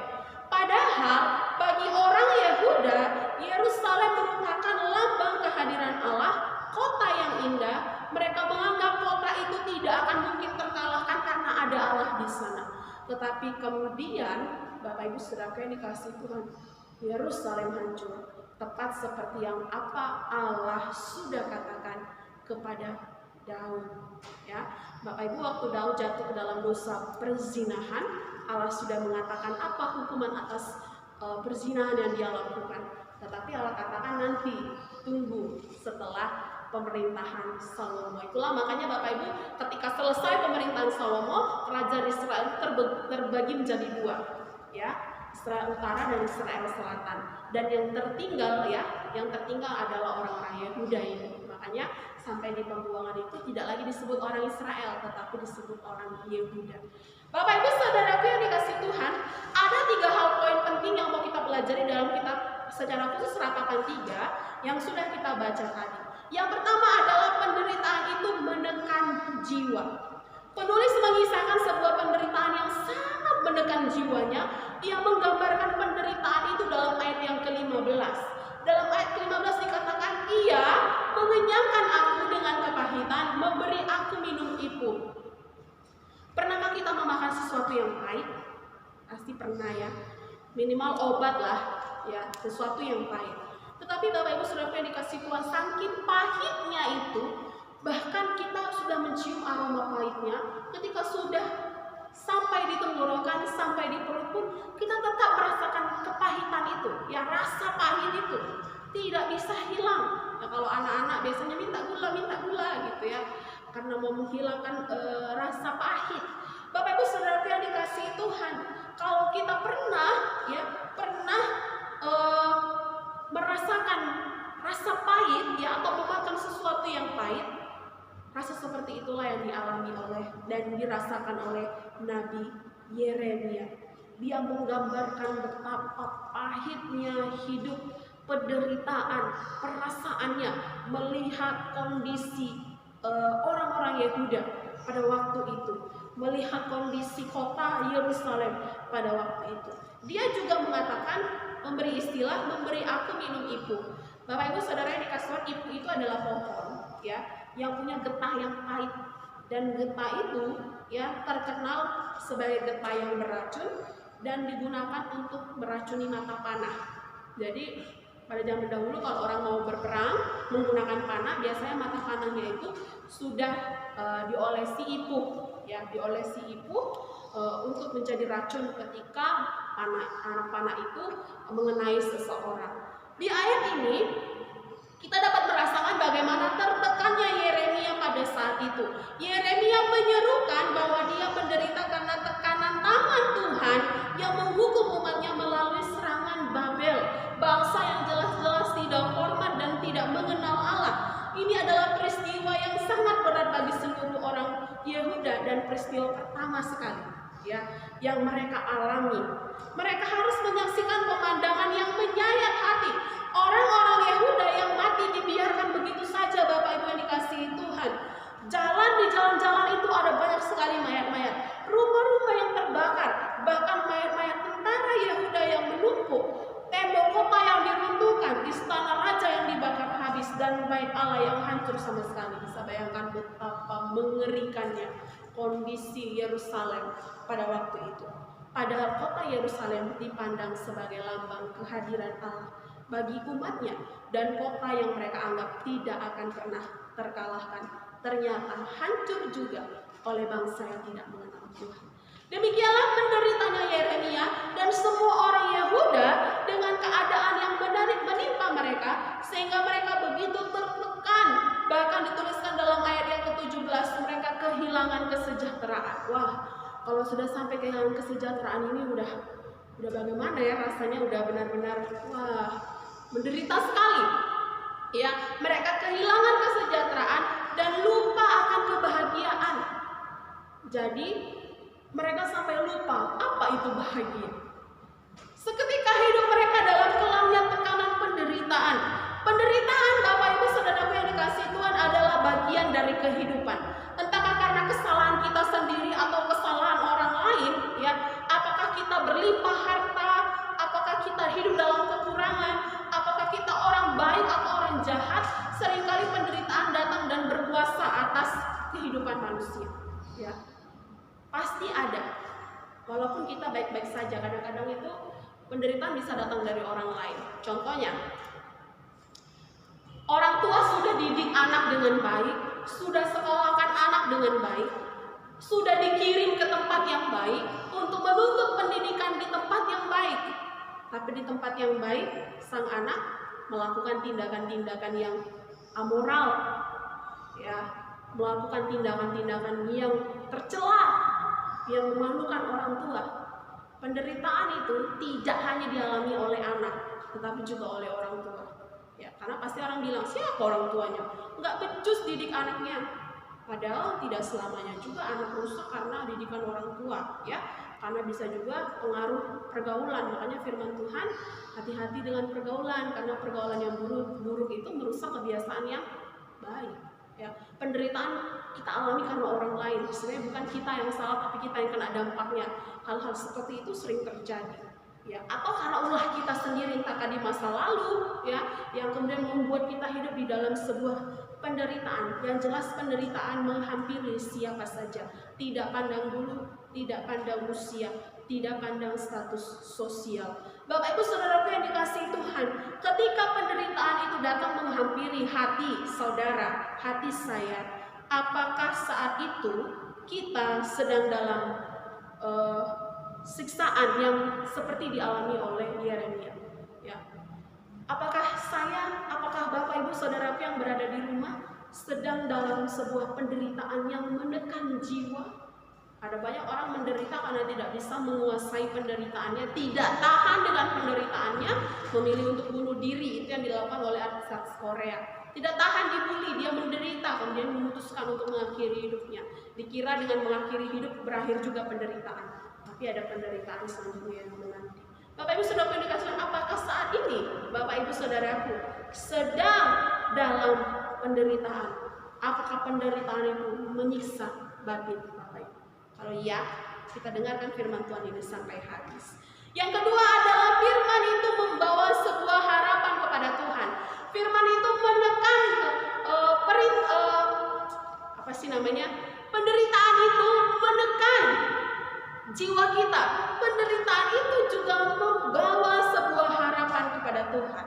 Padahal bagi orang Yehuda, Yerusalem merupakan lambang kehadiran Allah, kota yang indah. Mereka menganggap kota itu tidak akan mungkin terkalahkan karena ada Allah di sana. Tetapi kemudian Bapak Ibu Saudara yang dikasihi Tuhan, Yerusalem hancur, tepat seperti yang apa Allah sudah katakan kepada Daud. Ya, Bapak Ibu, waktu Daud jatuh ke dalam dosa perzinahan, Allah sudah mengatakan apa hukuman atas perzinahan yang dia lakukan. Tetapi Allah katakan nanti, tunggu setelah pemerintahan Salomo. Itulah makanya Bapak Ibu, ketika selesai pemerintahan Salomo, kerajaan Israel terbagi menjadi dua, ya, Israel Utara dan Israel Selatan. Dan yang tertinggal adalah orang-orang Yehuda ini. Makanya sampai di pembuangan itu tidak lagi disebut orang Israel, tetapi disebut orang Yehuda. Bapak Ibu saudaraku yang dikasih Tuhan, ada 3 hal poin penting yang mau kita pelajari dalam kitab secara khusus Ratapan 3 yang sudah kita baca tadi. Yang pertama adalah penderitaan itu menekan jiwa. Penulis mengisahkan sebuah penderitaan yang sangat menekan jiwanya. Dia menggambarkan penderitaan itu dalam ayat yang ke-15. Dalam ayat ke-15 dikatakan, ia mengenyangkan aku dengan kepahitan, memberi aku minum ipung. Pernahkah kita memakan sesuatu yang pahit? Pasti pernah ya. Minimal obat lah, ya, sesuatu yang pahit. Tetapi Bapak Ibu Saudara yang dikasih Tuhan, saking pahitnya itu, bahkan kita sudah mencium aroma pahitnya, ketika sudah sampai di tenggorokan, sampai di perut pun, kita tetap merasakan kepahitan itu, ya, rasa pahit itu tidak bisa hilang. Nah, kalau anak-anak biasanya minta gula gitu ya, karena mau menghilangkan rasa pahit. Bapak Ibu Saudara yang dikasihi Tuhan, kalau kita pernah merasakan rasa pahit, ya, atau memakan sesuatu yang pahit, rasa seperti itulah yang dialami oleh dan dirasakan oleh Nabi Yeremia. Dia menggambarkan betapa pahitnya hidup, penderitaan, perasaannya melihat kondisi orang-orang Yehuda pada waktu itu, melihat kondisi kota Yerusalem pada waktu itu. Dia juga mengatakan, memberi aku minum ipung. Bapak Ibu Saudara yang dikasih Tuhan, ipung itu adalah pohon, ya, yang punya getah yang pahit, dan getah itu, ya, terkenal sebagai getah yang beracun dan digunakan untuk meracuni mata panah. Jadi pada zaman dahulu kalau orang mau berperang menggunakan panah, biasanya mata panahnya itu sudah diolesi ipung, ya, diolesi ipung untuk menjadi racun ketika anak panah itu mengenai seseorang. Di ayat ini kita dapat merasakan bagaimana tertekannya Yeremia pada saat itu. Yeremia menyerukan bahwa dia menderita karena tekanan tangan Tuhan yang menghukum umatnya melalui serangan Babel, bangsa yang jelas-jelas tidak hormat dan tidak mengenal Allah. Ini adalah peristiwa yang sangat berat bagi seluruh orang Yehuda dan peristiwa pertama sekali, ya, yang mereka alami. Mereka harus menyaksikan pemandangan yang menyayat hati. Orang-orang Yehuda yang mati dibiarkan begitu saja, Bapak Ibu yang dikasihi Tuhan. Di jalan-jalan itu ada banyak sekali mayat-mayat, rumah-rumah yang terbakar, bahkan mayat-mayat tentara Yehuda yang menumpuk, tembok kota yang diruntuhkan, istana raja yang dibakar habis, dan bait Allah yang hancur sama sekali. Bisa bayangkan betapa mengerikannya kondisi Yerusalem pada waktu itu. Padahal kota Yerusalem dipandang sebagai lambang kehadiran Allah bagi umatnya, dan kota yang mereka anggap tidak akan pernah terkalahkan ternyata hancur juga oleh bangsa yang tidak mengenal Tuhan. Demikianlah penderitanya Yeremia dan semua orang Yehuda dengan keadaan yang menimpa mereka, sehingga mereka begitu tertekan. Bahkan dituliskan dalam ayat yang ke-17, mereka kehilangan kesejahteraan. Wah, kalau sudah sampai kehilangan kesejahteraan ini udah bagaimana ya rasanya, udah benar-benar wah, menderita sekali. Ya, mereka kehilangan kesejahteraan dan lupa akan kebahagiaan. Jadi mereka sampai lupa apa itu bahagia. Seketika hidup mereka dalam kelamnya tekanan penderitaan. Penderitaan, Bapak Ibu Saudaraku yang dikasihi Tuhan, adalah bagian dari kehidupan. Entahkah karena kesalahan kita sendiri atau kesalahan orang lain, ya. Apakah kita berlimpah harta, apakah kita hidup dalam kekurangan, apakah kita orang baik atau orang jahat, seringkali penderitaan datang dan berkuasa atas kehidupan manusia, ya. Pasti ada. Walaupun kita baik-baik saja, kadang-kadang itu penderitaan bisa datang dari orang lain. Contohnya, orang tua sudah didik anak dengan baik, sudah sekolahkan anak dengan baik, sudah dikirim ke tempat yang baik untuk menuntut pendidikan di tempat yang baik. Tapi di tempat yang baik, sang anak melakukan tindakan-tindakan yang amoral, ya, melakukan tindakan-tindakan yang tercela, yang memalukan orang tua. Penderitaan itu tidak hanya dialami oleh anak, tetapi juga oleh orang tua. Ya, karena pasti orang bilang, siapa orang tuanya? Nggak becus didik anaknya. Padahal tidak selamanya juga anak rusak karena didikan orang tua, ya. Karena bisa juga pengaruh pergaulan. Makanya firman Tuhan, hati-hati dengan pergaulan, karena pergaulan yang buruk itu merusak kebiasaan yang baik. Ya, penderitaan kita alami karena orang lain. Sebenarnya bukan kita yang salah, tapi kita yang kena dampaknya. Hal-hal seperti itu sering terjadi. Ya, atau karena ulah kita sendiri entah di masa lalu, ya, yang kemudian membuat kita hidup di dalam sebuah penderitaan. Yang jelas penderitaan menghampiri siapa saja, tidak pandang bulu, tidak pandang usia, tidak pandang status sosial. Bapak Ibu Saudaraku yang dikasihi Tuhan, ketika penderitaan itu datang menghampiri hati saudara, hati saya, apakah saat itu kita sedang dalam siksaan yang seperti dialami oleh Yeremia? Ya. Apakah Bapak Ibu Saudaraku yang berada di rumah sedang dalam sebuah penderitaan yang menekan jiwa? Ada banyak orang menderita karena tidak bisa menguasai penderitaannya, tidak tahan dengan penderitaannya, memilih untuk bunuh diri. Itu yang dilakukan oleh artis Korea. Tidak tahan dibully, dia menderita, kemudian memutuskan untuk mengakhiri hidupnya. Dikira dengan mengakhiri hidup berakhir juga penderitaan, tapi ada penderitaan selanjutnya yang menanti. Bapak Ibu Saudara yang dikasihi, apakah saat ini Bapak Ibu Saudaraku sedang dalam penderitaan? Apakah penderitaan itu menyiksa batin Bapak Ibu? Kalau iya, kita dengarkan firman Tuhan ini sampai habis. Yang kedua adalah firman itu membawa sebuah harapan kepada Tuhan. Firman itu menekan penderitaan itu menekan jiwa kita. Penderitaan itu juga membawa sebuah harapan kepada Tuhan.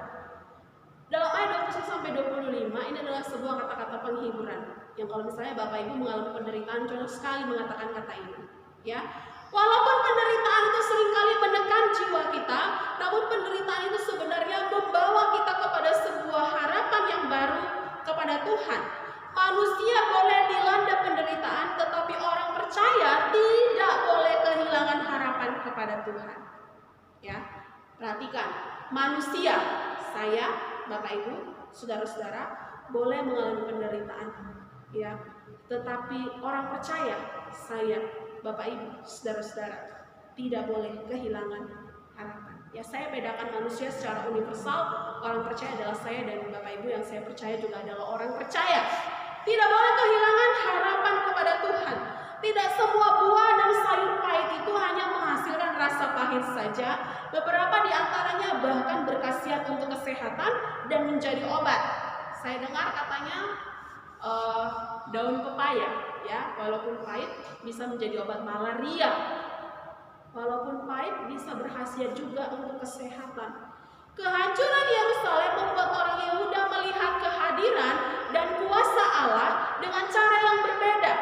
Dalam ayat 21-25 ini adalah sebuah kata-kata penghiburan yang kalau misalnya Bapak Ibu mengalami penderitaan, cocok sekali mengatakan kata ini. Ya, walaupun penderitaan itu seringkali menekan jiwa kita, namun penderitaan itu sebenarnya membawa kita kepada sebuah harapan yang baru kepada Tuhan. Manusia boleh dilanda penderitaan, tetapi orang percaya tidak boleh kehilangan harapan kepada Tuhan. Ya, perhatikan, manusia, saya, Bapak Ibu, saudara-saudara, boleh mengalami penderitaan, ya, tetapi orang percaya, saya, Bapak Ibu, saudara-saudara, tidak boleh kehilangan harapan. Ya, saya bedakan manusia secara universal. Orang percaya adalah saya, dan Bapak Ibu yang saya percaya juga adalah orang percaya. Tidak boleh kehilangan harapan kepada Tuhan. Tidak semua buah dan sayur pahit itu hanya menghasilkan rasa pahit saja. Beberapa di antaranya bahkan berkhasiat untuk kesehatan dan menjadi obat. Saya dengar katanya daun pepaya, ya, walaupun pahit bisa menjadi obat malaria. Walaupun pahit bisa berkhasiat juga untuk kesehatan. Kehancuran Yerusalem membuat orang Yehuda melihat kehadiran dan kuasa Allah dengan cara yang berbeda.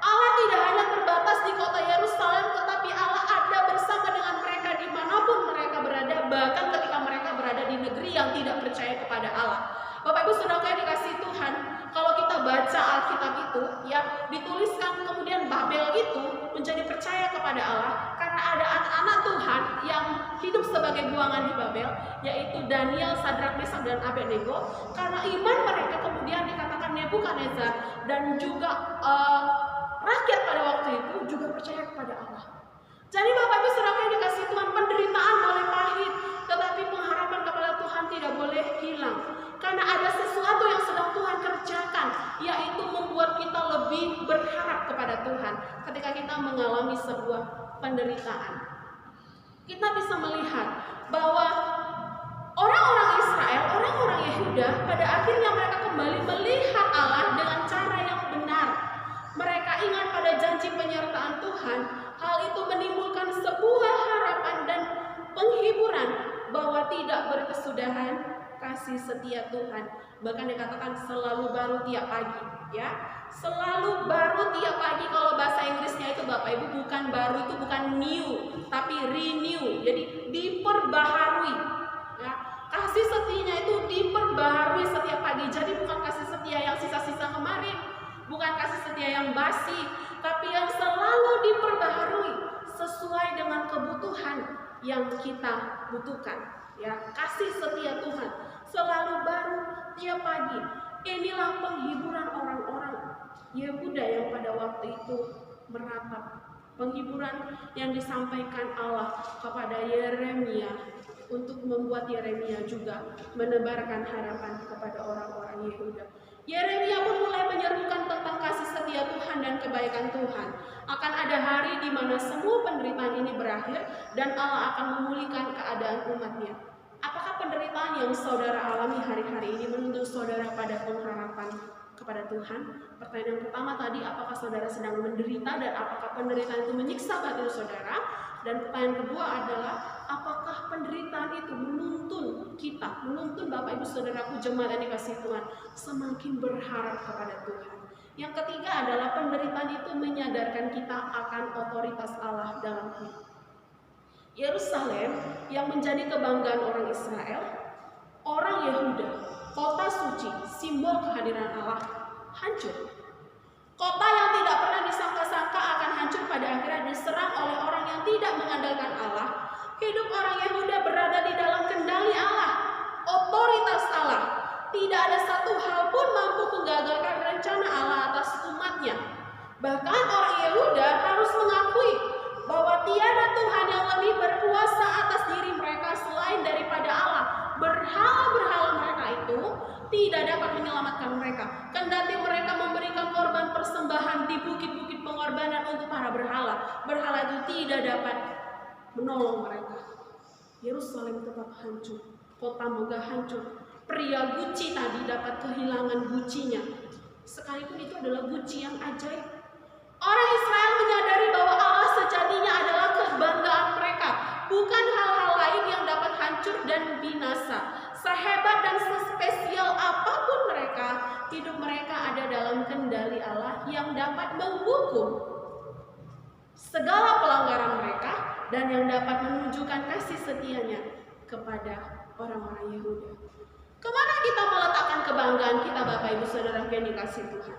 Allah tidak hanya terbatas di kota Yerusalem, tetapi Allah ada bersama dengan mereka dimanapun mereka berada, bahkan ketika mereka berada di negeri yang tidak percaya kepada Allah. Bapak Ibu Saudara yang dikasihi Tuhan, kalau kita baca Alkitab itu, ya, dituliskan kemudian Babel itu menjadi percaya kepada Allah karena ada anak-anak Tuhan yang hidup sebagai buangan di Babel, yaitu Daniel, Sadrak, Mesak, dan Abednego. Karena iman mereka kemudian dikatakan Nebukadnezar dan juga rakyat pada waktu itu juga percaya kepada Allah. Jadi Bapak Ibu Saudara yang dikasihi Tuhan, penderitaan boleh pahit, tetapi pengharapan kepada Tuhan tidak boleh hilang. Karena ada sesuatu yang sedang Tuhan kerjakan, yaitu membuat kita lebih berharap kepada Tuhan ketika kita mengalami sebuah penderitaan. Kita bisa melihat bahwa orang-orang Israel, orang-orang Yehuda, pada akhirnya mereka kembali melihat Allah dengan cara yang benar. Mereka ingat pada janji penyertaan Tuhan. Hal itu menimbulkan sebuah harapan dan penghiburan bahwa tidak berkesudahan kasih setia Tuhan. Bahkan dikatakan selalu baru tiap pagi, ya. Selalu baru tiap pagi. Kalau bahasa Inggrisnya itu Bapak Ibu, bukan baru, itu bukan new, tapi renew. Jadi diperbaharui. Ya. Kasih kasih setianya itu diperbaharui setiap pagi. Jadi bukan kasih setia yang sisa-sisa kemarin, bukan kasih setia yang basi, tapi yang selalu diperbaharui sesuai dengan kebutuhan yang kita butuhkan. Ya, kasih setia Tuhan selalu baru tiap pagi. Inilah penghiburan orang-orang Yehuda yang pada waktu itu meratap. Penghiburan yang disampaikan Allah kepada Yeremia untuk membuat Yeremia juga menebarkan harapan kepada orang-orang Yehuda. Yeremia pun mulai menyerukan tentang kasih setia Tuhan dan kebaikan Tuhan. Akan ada hari di mana semua penderitaan ini berakhir dan Allah akan memulihkan keadaan umatnya. Apakah penderitaan yang saudara alami hari-hari ini menuntut saudara pada pengharapan kepada Tuhan? Pertanyaan yang pertama tadi, apakah saudara sedang menderita dan apakah penderitaan itu menyiksa batin saudara? Dan pertanyaan kedua adalah, apakah penderitaan itu menuntun Bapak Ibu Saudaraku jemaat yang dikasihi Tuhan semakin berharap kepada Tuhan? Yang ketiga adalah penderitaan itu menyadarkan kita akan otoritas Allah dalam hidup. Yerusalem yang menjadi kebanggaan orang Israel, orang Yehuda, kota suci, simbol kehadiran Allah, hancur. Kota yang tidak pernah disangka-sangka akan hancur pada akhirnya diserang oleh orang yang tidak mengandalkan Allah. Hidup orang Yehuda berada di dalam kendali Allah, otoritas Allah. Tidak ada satu hal pun mampu menggagalkan rencana Allah atas umatnya. Bahkan orang Yehuda harus mengakui bahwa tiada Tuhan yang lebih berkuasa atas diri mereka selain daripada Allah. Berhala-berhala mereka itu tidak dapat menyelamatkan mereka. Kendati mereka memberikan korban persembahan di bukit-bukit pengorbanan untuk para berhala, berhala itu tidak dapat menolong mereka. Yerusalem tetap hancur, kota megah hancur. Pria Gucci tadi dapat kehilangan Gucci-nya, sekalipun itu adalah Gucci yang ajaib. Orang Israel menyadari bahwa Allah sejatinya adalah kebanggaan mereka, bukan hal-hal lain yang dapat hancur dan binasa. Sehebat dan sespesial apapun mereka, hidup mereka ada dalam kendali Allah yang dapat menghukum segala pelanggaran mereka dan yang dapat menunjukkan kasih setianya kepada orang-orang Yehuda. Kemana kita meletakkan kebanggaan kita, Bapak Ibu Saudara yang dikasihi Tuhan?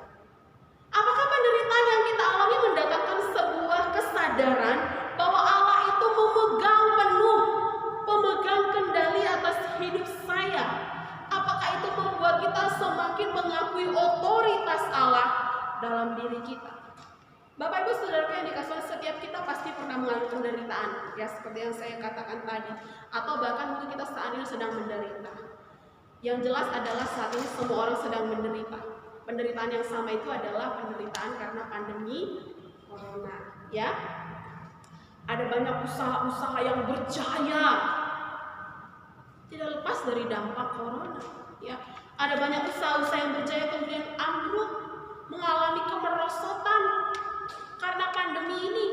Apakah penderitaan yang kita alami mendatangkan sebuah kesadaran bahwa Allah itu pemegang kendali atas hidup saya? Apakah itu membuat kita semakin mengakui otoritas Allah dalam diri kita? Bapak Ibu Saudara yang dikasihi, setiap kita pasti pernah mengalami penderitaan, ya seperti yang saya katakan tadi, atau bahkan mungkin kita saat ini sedang menderita. Yang jelas adalah saat ini semua orang sedang menderita. Penderitaan yang sama itu adalah penderitaan karena pandemi corona, ya. Ada banyak usaha-usaha yang berjaya tidak lepas dari dampak corona, ya. Ada banyak usaha-usaha yang berjaya kemudian ambruk, mengalami kemerosotan karena pandemi ini.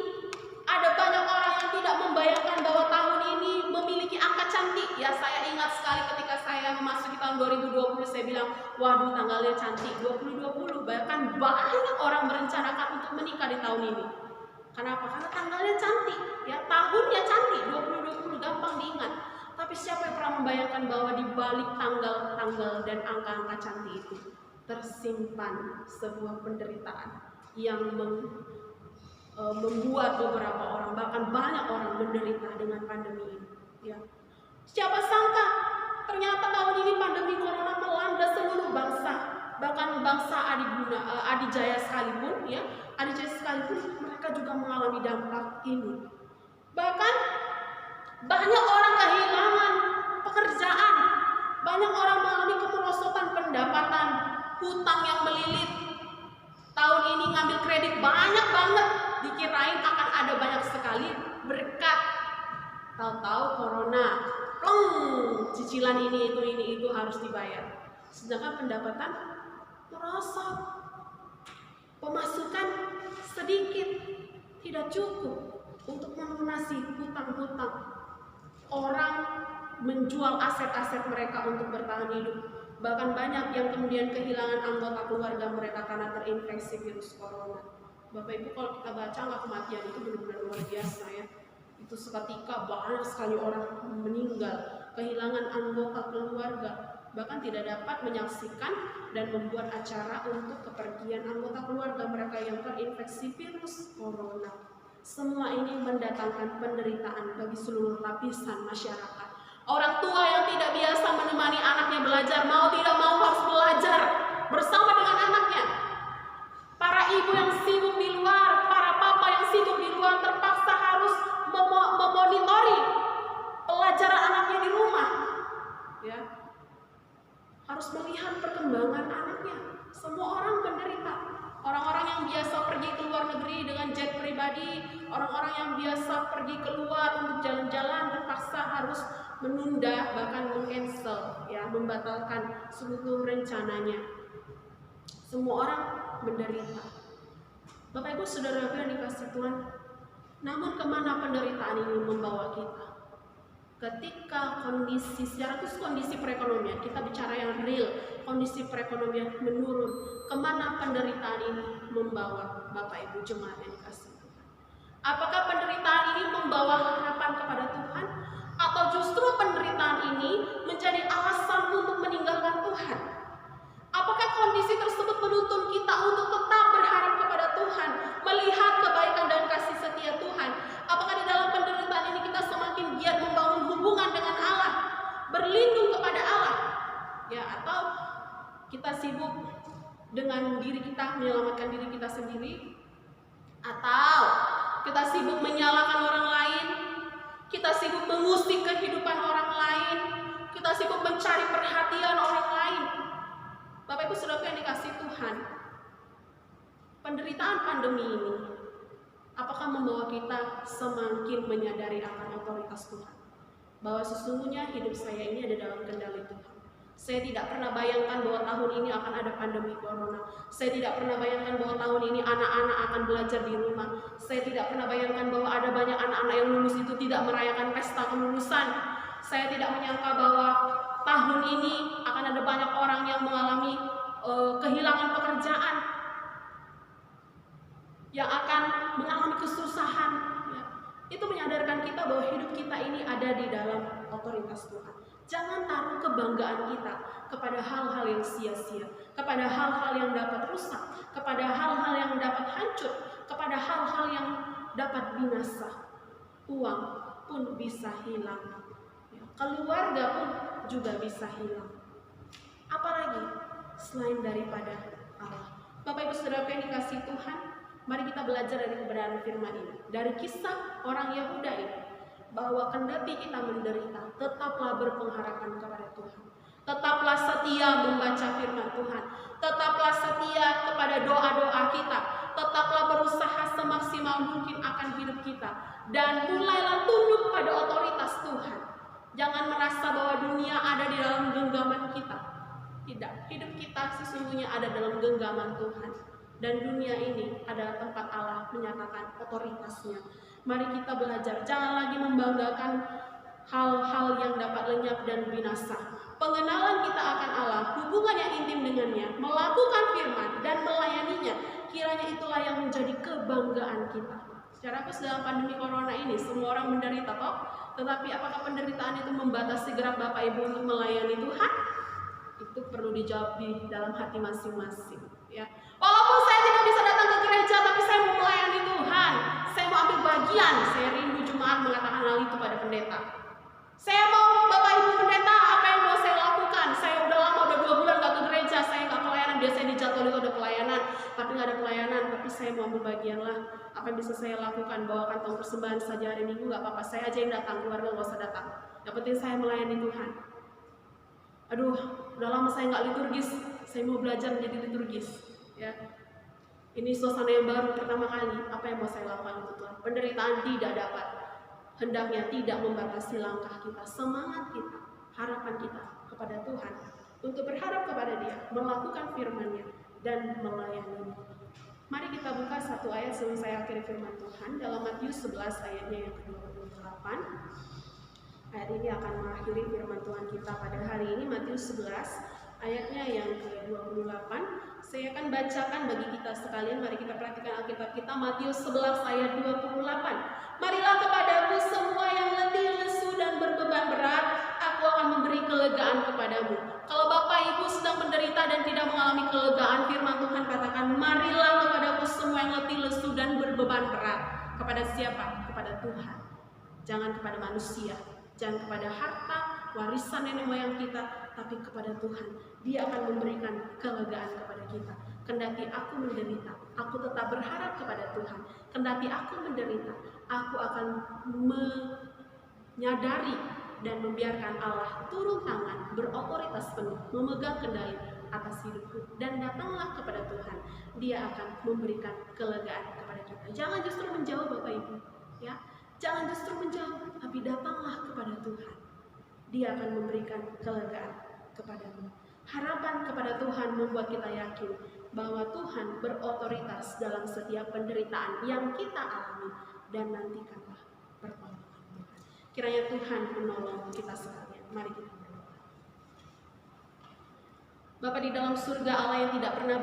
Ada banyak orang yang tidak membayangkan bahwa tahun ini memiliki angka cantik. Ya, saya ingat sekali ketika saya memasuki tahun 2020, saya bilang, waduh tanggalnya cantik, 2020. Bahkan banyak orang merencanakan untuk menikah di tahun ini. Kenapa? Karena tanggalnya cantik, ya, tahunnya cantik, 2020 gampang diingat. Tapi siapa yang pernah membayangkan bahwa di balik tanggal-tanggal dan angka-angka cantik itu tersimpan sebuah penderitaan yang membuat beberapa orang, bahkan banyak orang menderita dengan pandemi ini, ya. Siapa sangka ternyata tahun ini pandemi corona melanda seluruh bangsa, bahkan bangsa adijaya sekalipun, ya, adijaya sekalipun mereka juga mengalami dampak ini. Bahkan banyak orang kehilangan pekerjaan, banyak orang mengalami kemerosotan pendapatan, hutang yang melilit. Tahun ini ngambil kredit banyak banget, dikirain akan ada banyak sekali berkat. Tahu-tahu corona, cicilan ini itu harus dibayar. Sedangkan pendapatan merosot, pemasukan sedikit, tidak cukup untuk melunasi hutang-hutang. Orang menjual aset-aset mereka untuk bertahan hidup. Bahkan banyak yang kemudian kehilangan anggota keluarga mereka karena terinfeksi virus corona. Bapak Ibu, kalau kita baca angka kematian itu benar-benar luar biasa, ya. Itu seketika banyak sekali orang meninggal kehilangan anggota keluarga, bahkan tidak dapat menyaksikan dan membuat acara untuk kepergian anggota keluarga mereka yang terinfeksi virus corona. Semua ini mendatangkan penderitaan bagi seluruh lapisan masyarakat. Orang tua yang tidak biasa menemani anaknya belajar, mau tidak mau harus belajar bersama dengan anaknya. Para ibu yang sibuk di luar, para papa yang sibuk di luar terpaksa harus memonitori pelajaran anaknya di rumah. Ya. Harus melihat perkembangan anaknya. Semua orang menderita. Orang-orang yang biasa pergi ke luar negeri dengan jet pribadi, orang-orang yang biasa pergi keluar untuk jalan-jalan terpaksa harus menunda, bahkan meng-cancel, ya, membatalkan seluruh rencananya. Semua orang menderita. Bapak Ibu Saudara yang dikasihi Tuhan, namun kemana penderitaan ini membawa kita? Ketika kondisi, secara khusus kondisi perekonomian, kita bicara yang real, kondisi perekonomian menurun, kemana penderitaan ini membawa Bapak Ibu jemaat yang dikasihi Tuhan? Apakah penderitaan ini membawa harapan kepada Tuhan? Atau justru penderitaan ini menjadi alasan untuk meninggalkan Tuhan? Apakah kondisi tersebut menuntun kita untuk tetap berharap kepada Tuhan, melihat kebaikan dan kasih setia Tuhan? Apakah di dalam penderitaan ini kita semakin giat membangun hubungan dengan Allah, berlindung kepada Allah? Ya, atau kita sibuk dengan diri kita, menyelamatkan diri kita sendiri? Atau kita sibuk menyalahkan orang lain? Kita sibuk mengusik kehidupan orang lain? Kita sibuk mencari perhatian orang lain? Bapak Ibu Saudara yang dikasihi Tuhan, penderitaan pandemi ini apakah membawa kita semakin menyadari akan otoritas Tuhan? Bahwa sesungguhnya hidup saya ini ada dalam kendali Tuhan. Saya tidak pernah bayangkan bahwa tahun ini akan ada pandemi corona. Saya tidak pernah bayangkan bahwa tahun ini anak-anak akan belajar di rumah. Saya tidak pernah bayangkan bahwa ada banyak anak-anak yang lulus itu tidak merayakan pesta kelulusan. Saya tidak menyangka bahwa tahun ini akan ada banyak orang yang mengalami kehilangan pekerjaan, yang akan mengalami kesusahan. Ya. Itu menyadarkan kita bahwa hidup kita ini ada di dalam otoritas Tuhan. Jangan taruh kebanggaan kita kepada hal-hal yang sia-sia, kepada hal-hal yang dapat rusak, kepada hal-hal yang dapat hancur, kepada hal-hal yang dapat binasa. Uang pun bisa hilang, keluarga pun juga bisa hilang. Apalagi selain daripada Allah. Bapak Ibu Saudara yang dikasihi Tuhan, mari kita belajar dari kebenaran firman ini, dari kisah orang Yahuda ini, bahwa kendati kita menderita, tetaplah berpengharapan kepada Tuhan. Tetaplah setia membaca firman Tuhan. Tetaplah setia kepada doa-doa kita. Tetaplah berusaha semaksimal mungkin akan hidup kita. Dan mulailah tunduk pada otoritas Tuhan. Jangan merasa bahwa dunia ada di dalam genggaman kita. Tidak, hidup kita sesungguhnya ada dalam genggaman Tuhan. Dan dunia ini adalah tempat Allah menyatakan otoritasnya. Mari kita belajar, jangan lagi membanggakan hal-hal yang dapat lenyap dan binasa. Pengenalan kita akan Allah, hubungan yang intim dengannya, melakukan firman dan melayaninya, kiranya itulah yang menjadi kebanggaan kita. Secara khusus dalam pandemi corona ini, semua orang menderita toh. Tetapi apakah penderitaan itu membatasi gerak Bapak Ibu untuk melayani Tuhan? Itu perlu dijawab di dalam hati masing-masing. Ya. Walaupun saya tidak bisa datang ke gereja, tapi saya mau melayani Tuhan. Saya mau ambil bagian. Saya rindu jemaat mengatakan hal itu pada pendeta. Saya mau, Bapak Ibu pendeta, apa yang mau saya lakukan? Saya udah lama, udah 2 bulan gak ke gereja. Saya gak pelayanan. Biasanya di jadwal itu ada pelayanan, tapi gak ada pelayanan. Tapi saya mau ambil bagian lah. Apa yang bisa saya lakukan? Bawakan tong persembahan saja hari Minggu, gak apa-apa. Saya aja yang datang, keluarga gak usah datang. Yang penting saya melayani Tuhan. Aduh, udah lama saya gak liturgis. Saya mau belajar menjadi liturgis. Ya. Ini suasana yang baru pertama kali. Apa yang mau saya lakukan untuk Tuhan? Penderitaan tidak dapat, hendaknya tidak membatasi langkah kita, semangat kita, harapan kita kepada Tuhan untuk berharap kepada Dia, melakukan firman-Nya dan melayani. Mari kita buka satu ayat sebelum saya akhiri firman Tuhan dalam Matius 11 ayatnya yang ke-28. Ayat ini akan mengakhiri firman Tuhan kita pada hari ini. Matius 11 ayatnya yang ke-28. Saya akan bacakan bagi kita sekalian. Mari kita perhatikan Alkitab kita, Matius 11 ayat 28. Marilah kepadaku semua yang letih, lesu dan berbeban berat, aku Kepada siapa? Kepada Tuhan. Jangan kepada manusia, jangan kepada harta, warisan nenek moyang kita, tapi kepada Tuhan. Dia akan memberikan kelegaan kepada kita. Kendati aku menderita, aku tetap berharap kepada Tuhan. Kendati aku menderita, aku akan menyadari dan membiarkan Allah turun tangan, berotoritas penuh, memegang kendali atas hidupku. Dan datanglah kepada Tuhan, Dia akan memberikan kelegaan kepada kita. Jangan justru menjauh Bapak Ibu, ya. Jangan justru menjauh, tapi datanglah kepada Tuhan. Dia akan memberikan kelegaan kepadamu. Harapan kepada Tuhan membuat kita yakin bahwa Tuhan berotoritas dalam setiap penderitaan yang kita alami, dan nantikanlah pertolongan Tuhan. Kiranya Tuhan menolong kita sekalian. Mari kita berdoa. Bapa di dalam surga, Allah yang tidak pernah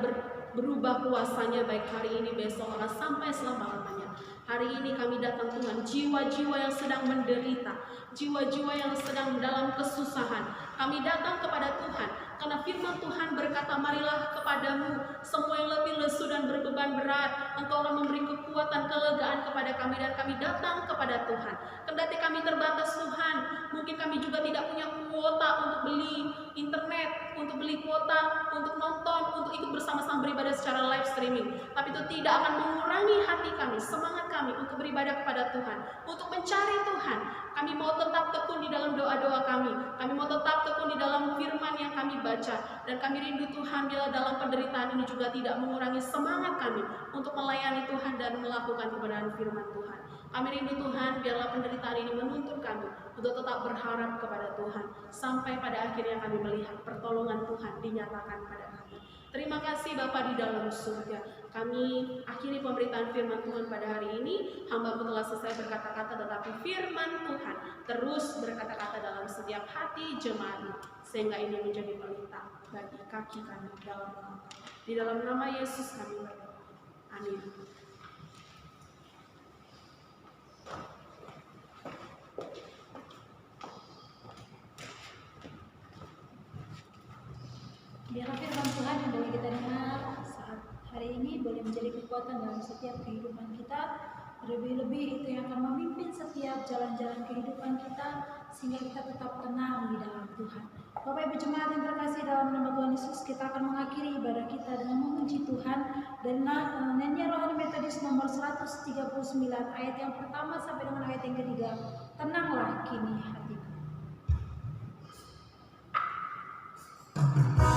berubah kuasanya, baik hari ini, besok, sampai selama-lamanya. Hari ini kami datang Tuhan, jiwa-jiwa yang sedang menderita, jiwa-jiwa yang sedang dalam kesusahan. Kami datang kepada Tuhan, karena firman Tuhan berkata, marilah kepadamu semua yang lebih lesu dan berbeban berat, Engkau akan memberi kekuatan, kelegaan kepada kami, dan kami datang kepada Tuhan. Kendati kami terbatas Tuhan, mungkin kami juga tidak punya kuota untuk beli internet, untuk beli kuota, untuk nonton, untuk ikut bersama-sama beribadah secara live streaming. Tapi itu tidak akan mengurangi hati kami, semangat kami untuk beribadah kepada Tuhan, untuk mencari Tuhan. Kami mau tetap tekun di dalam doa-doa kami. Kami mau tetap tekun di dalam firman yang kami baca. Dan kami rindu Tuhan, bila dalam penderitaan ini juga tidak mengurangi semangat kami untuk melayani Tuhan dan melakukan kebenaran firman Tuhan. Kami rindu Tuhan, biarlah penderitaan ini menuntun kami untuk tetap berharap kepada Tuhan, sampai pada akhirnya kami melihat pertolongan Tuhan dinyatakan pada kami. Terima kasih Bapa di dalam surga. Kami akhiri pemberitaan firman Tuhan pada hari ini. Hamba-Mu telah selesai berkata-kata, tetapi firman Tuhan terus berkata-kata dalam setiap hati jemaat-Mu, sehingga ini menjadi pelita bagi kaki kami dalam melangkah. Di dalam nama Yesus kami berdoa. Amin. Biarlah firman Tuhan yang boleh kita dengar saat hari ini boleh menjadi kekuatan dalam setiap kehidupan kita. Lebih-lebih itu yang akan memimpin setiap jalan-jalan kehidupan kita, sehingga kita tetap tenang di dalam Tuhan. Bapak Ibu jemaat yang terkasih, dalam nama Tuhan Yesus, kita akan mengakhiri ibadah kita dengan memuji Tuhan dan nyanyian rohani Metodis nomor 139 ayat yang pertama sampai dengan ayat yang ketiga. Tenanglah kini hatiku. Tuhan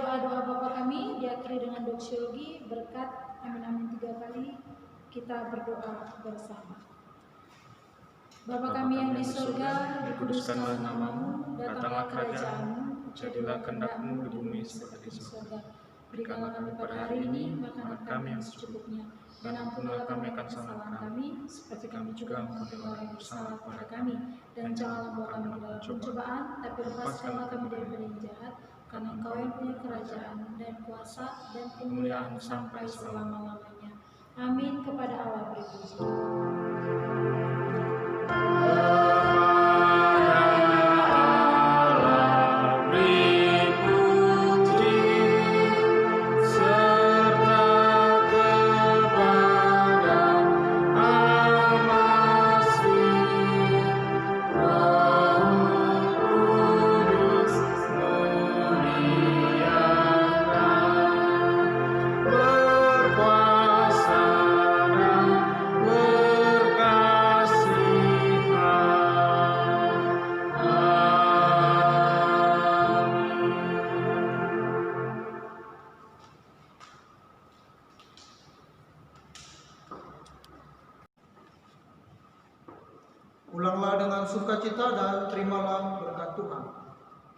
doa-doa Bapa kami diakhiri dengan doksologi berkat amin amin 3 kali. Kita berdoa bersama. Bapa kami yang di surga, dikuduskanlah namamu, datanglah kerajaanmu, jadilah kehendak-mu di bumi seperti di surga. Berikanlah kami pada hari ini makanan kami yang secukupnya, dan ampunilah kami akan kesalahan kami, seperti kami juga mengampuni orang yang bersalah kepada kami. Dan janganlah bawa kami ke dalam pencobaan, tapi lepaskanlah kami dari yang jahat, karena Engkau yang punya kerajaan dan kuasa dan kemuliaan sampai selama-lamanya. Amin. Kepada Allah berpuji. Pulanglah dengan sukacita dan terimalah berkat Tuhan.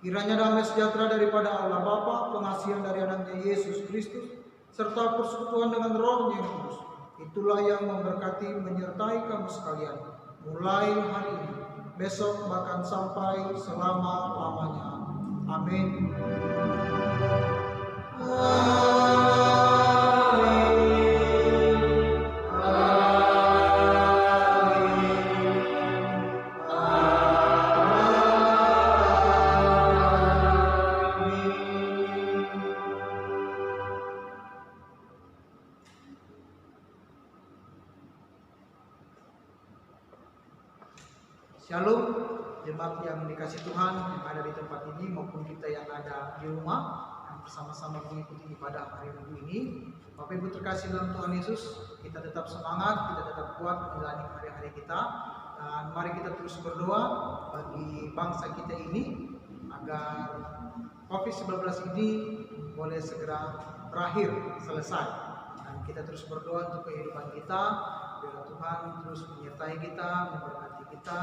Kiranya damai sejahtera daripada Allah Bapa, pengasihan dari anaknya Yesus Kristus, serta persekutuan dengan Roh-Nya yang kudus, itulah yang memberkati menyertai kamu sekalian, mulai hari ini, besok bahkan sampai selama-lamanya. Amin. Shalom, jemaat yang dikasih Tuhan yang ada di tempat ini maupun kita yang ada di rumah yang bersama-sama mengikuti ibadah hari Minggu ini. Bapak Ibu terkasih dalam Tuhan Yesus, kita tetap semangat, kita tetap kuat menjalani hari-hari kita, dan mari kita terus berdoa bagi bangsa kita ini agar COVID-19 ini boleh segera berakhir, selesai, dan kita terus berdoa untuk kehidupan kita, biar Tuhan terus menyertai kita, memberkati kita,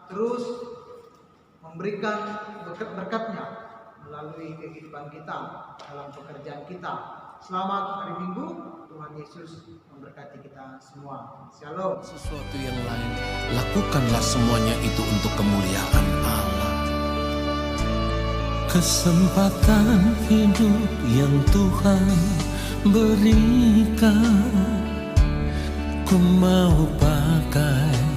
terus memberikan berkat-berkat-Nya melalui kehidupan kita, dalam pekerjaan kita. Selamat hari Minggu, Tuhan Yesus memberkati kita semua. Shalom. Sesuatu yang lain, lakukanlah semuanya itu untuk kemuliaan Allah. Kesempatan hidup yang Tuhan berikan, ku mau pakai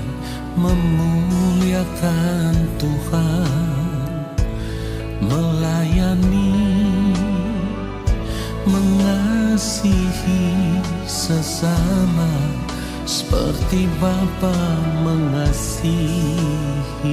memuliakan Tuhan, melayani, mengasihi sesama seperti Bapa mengasihi.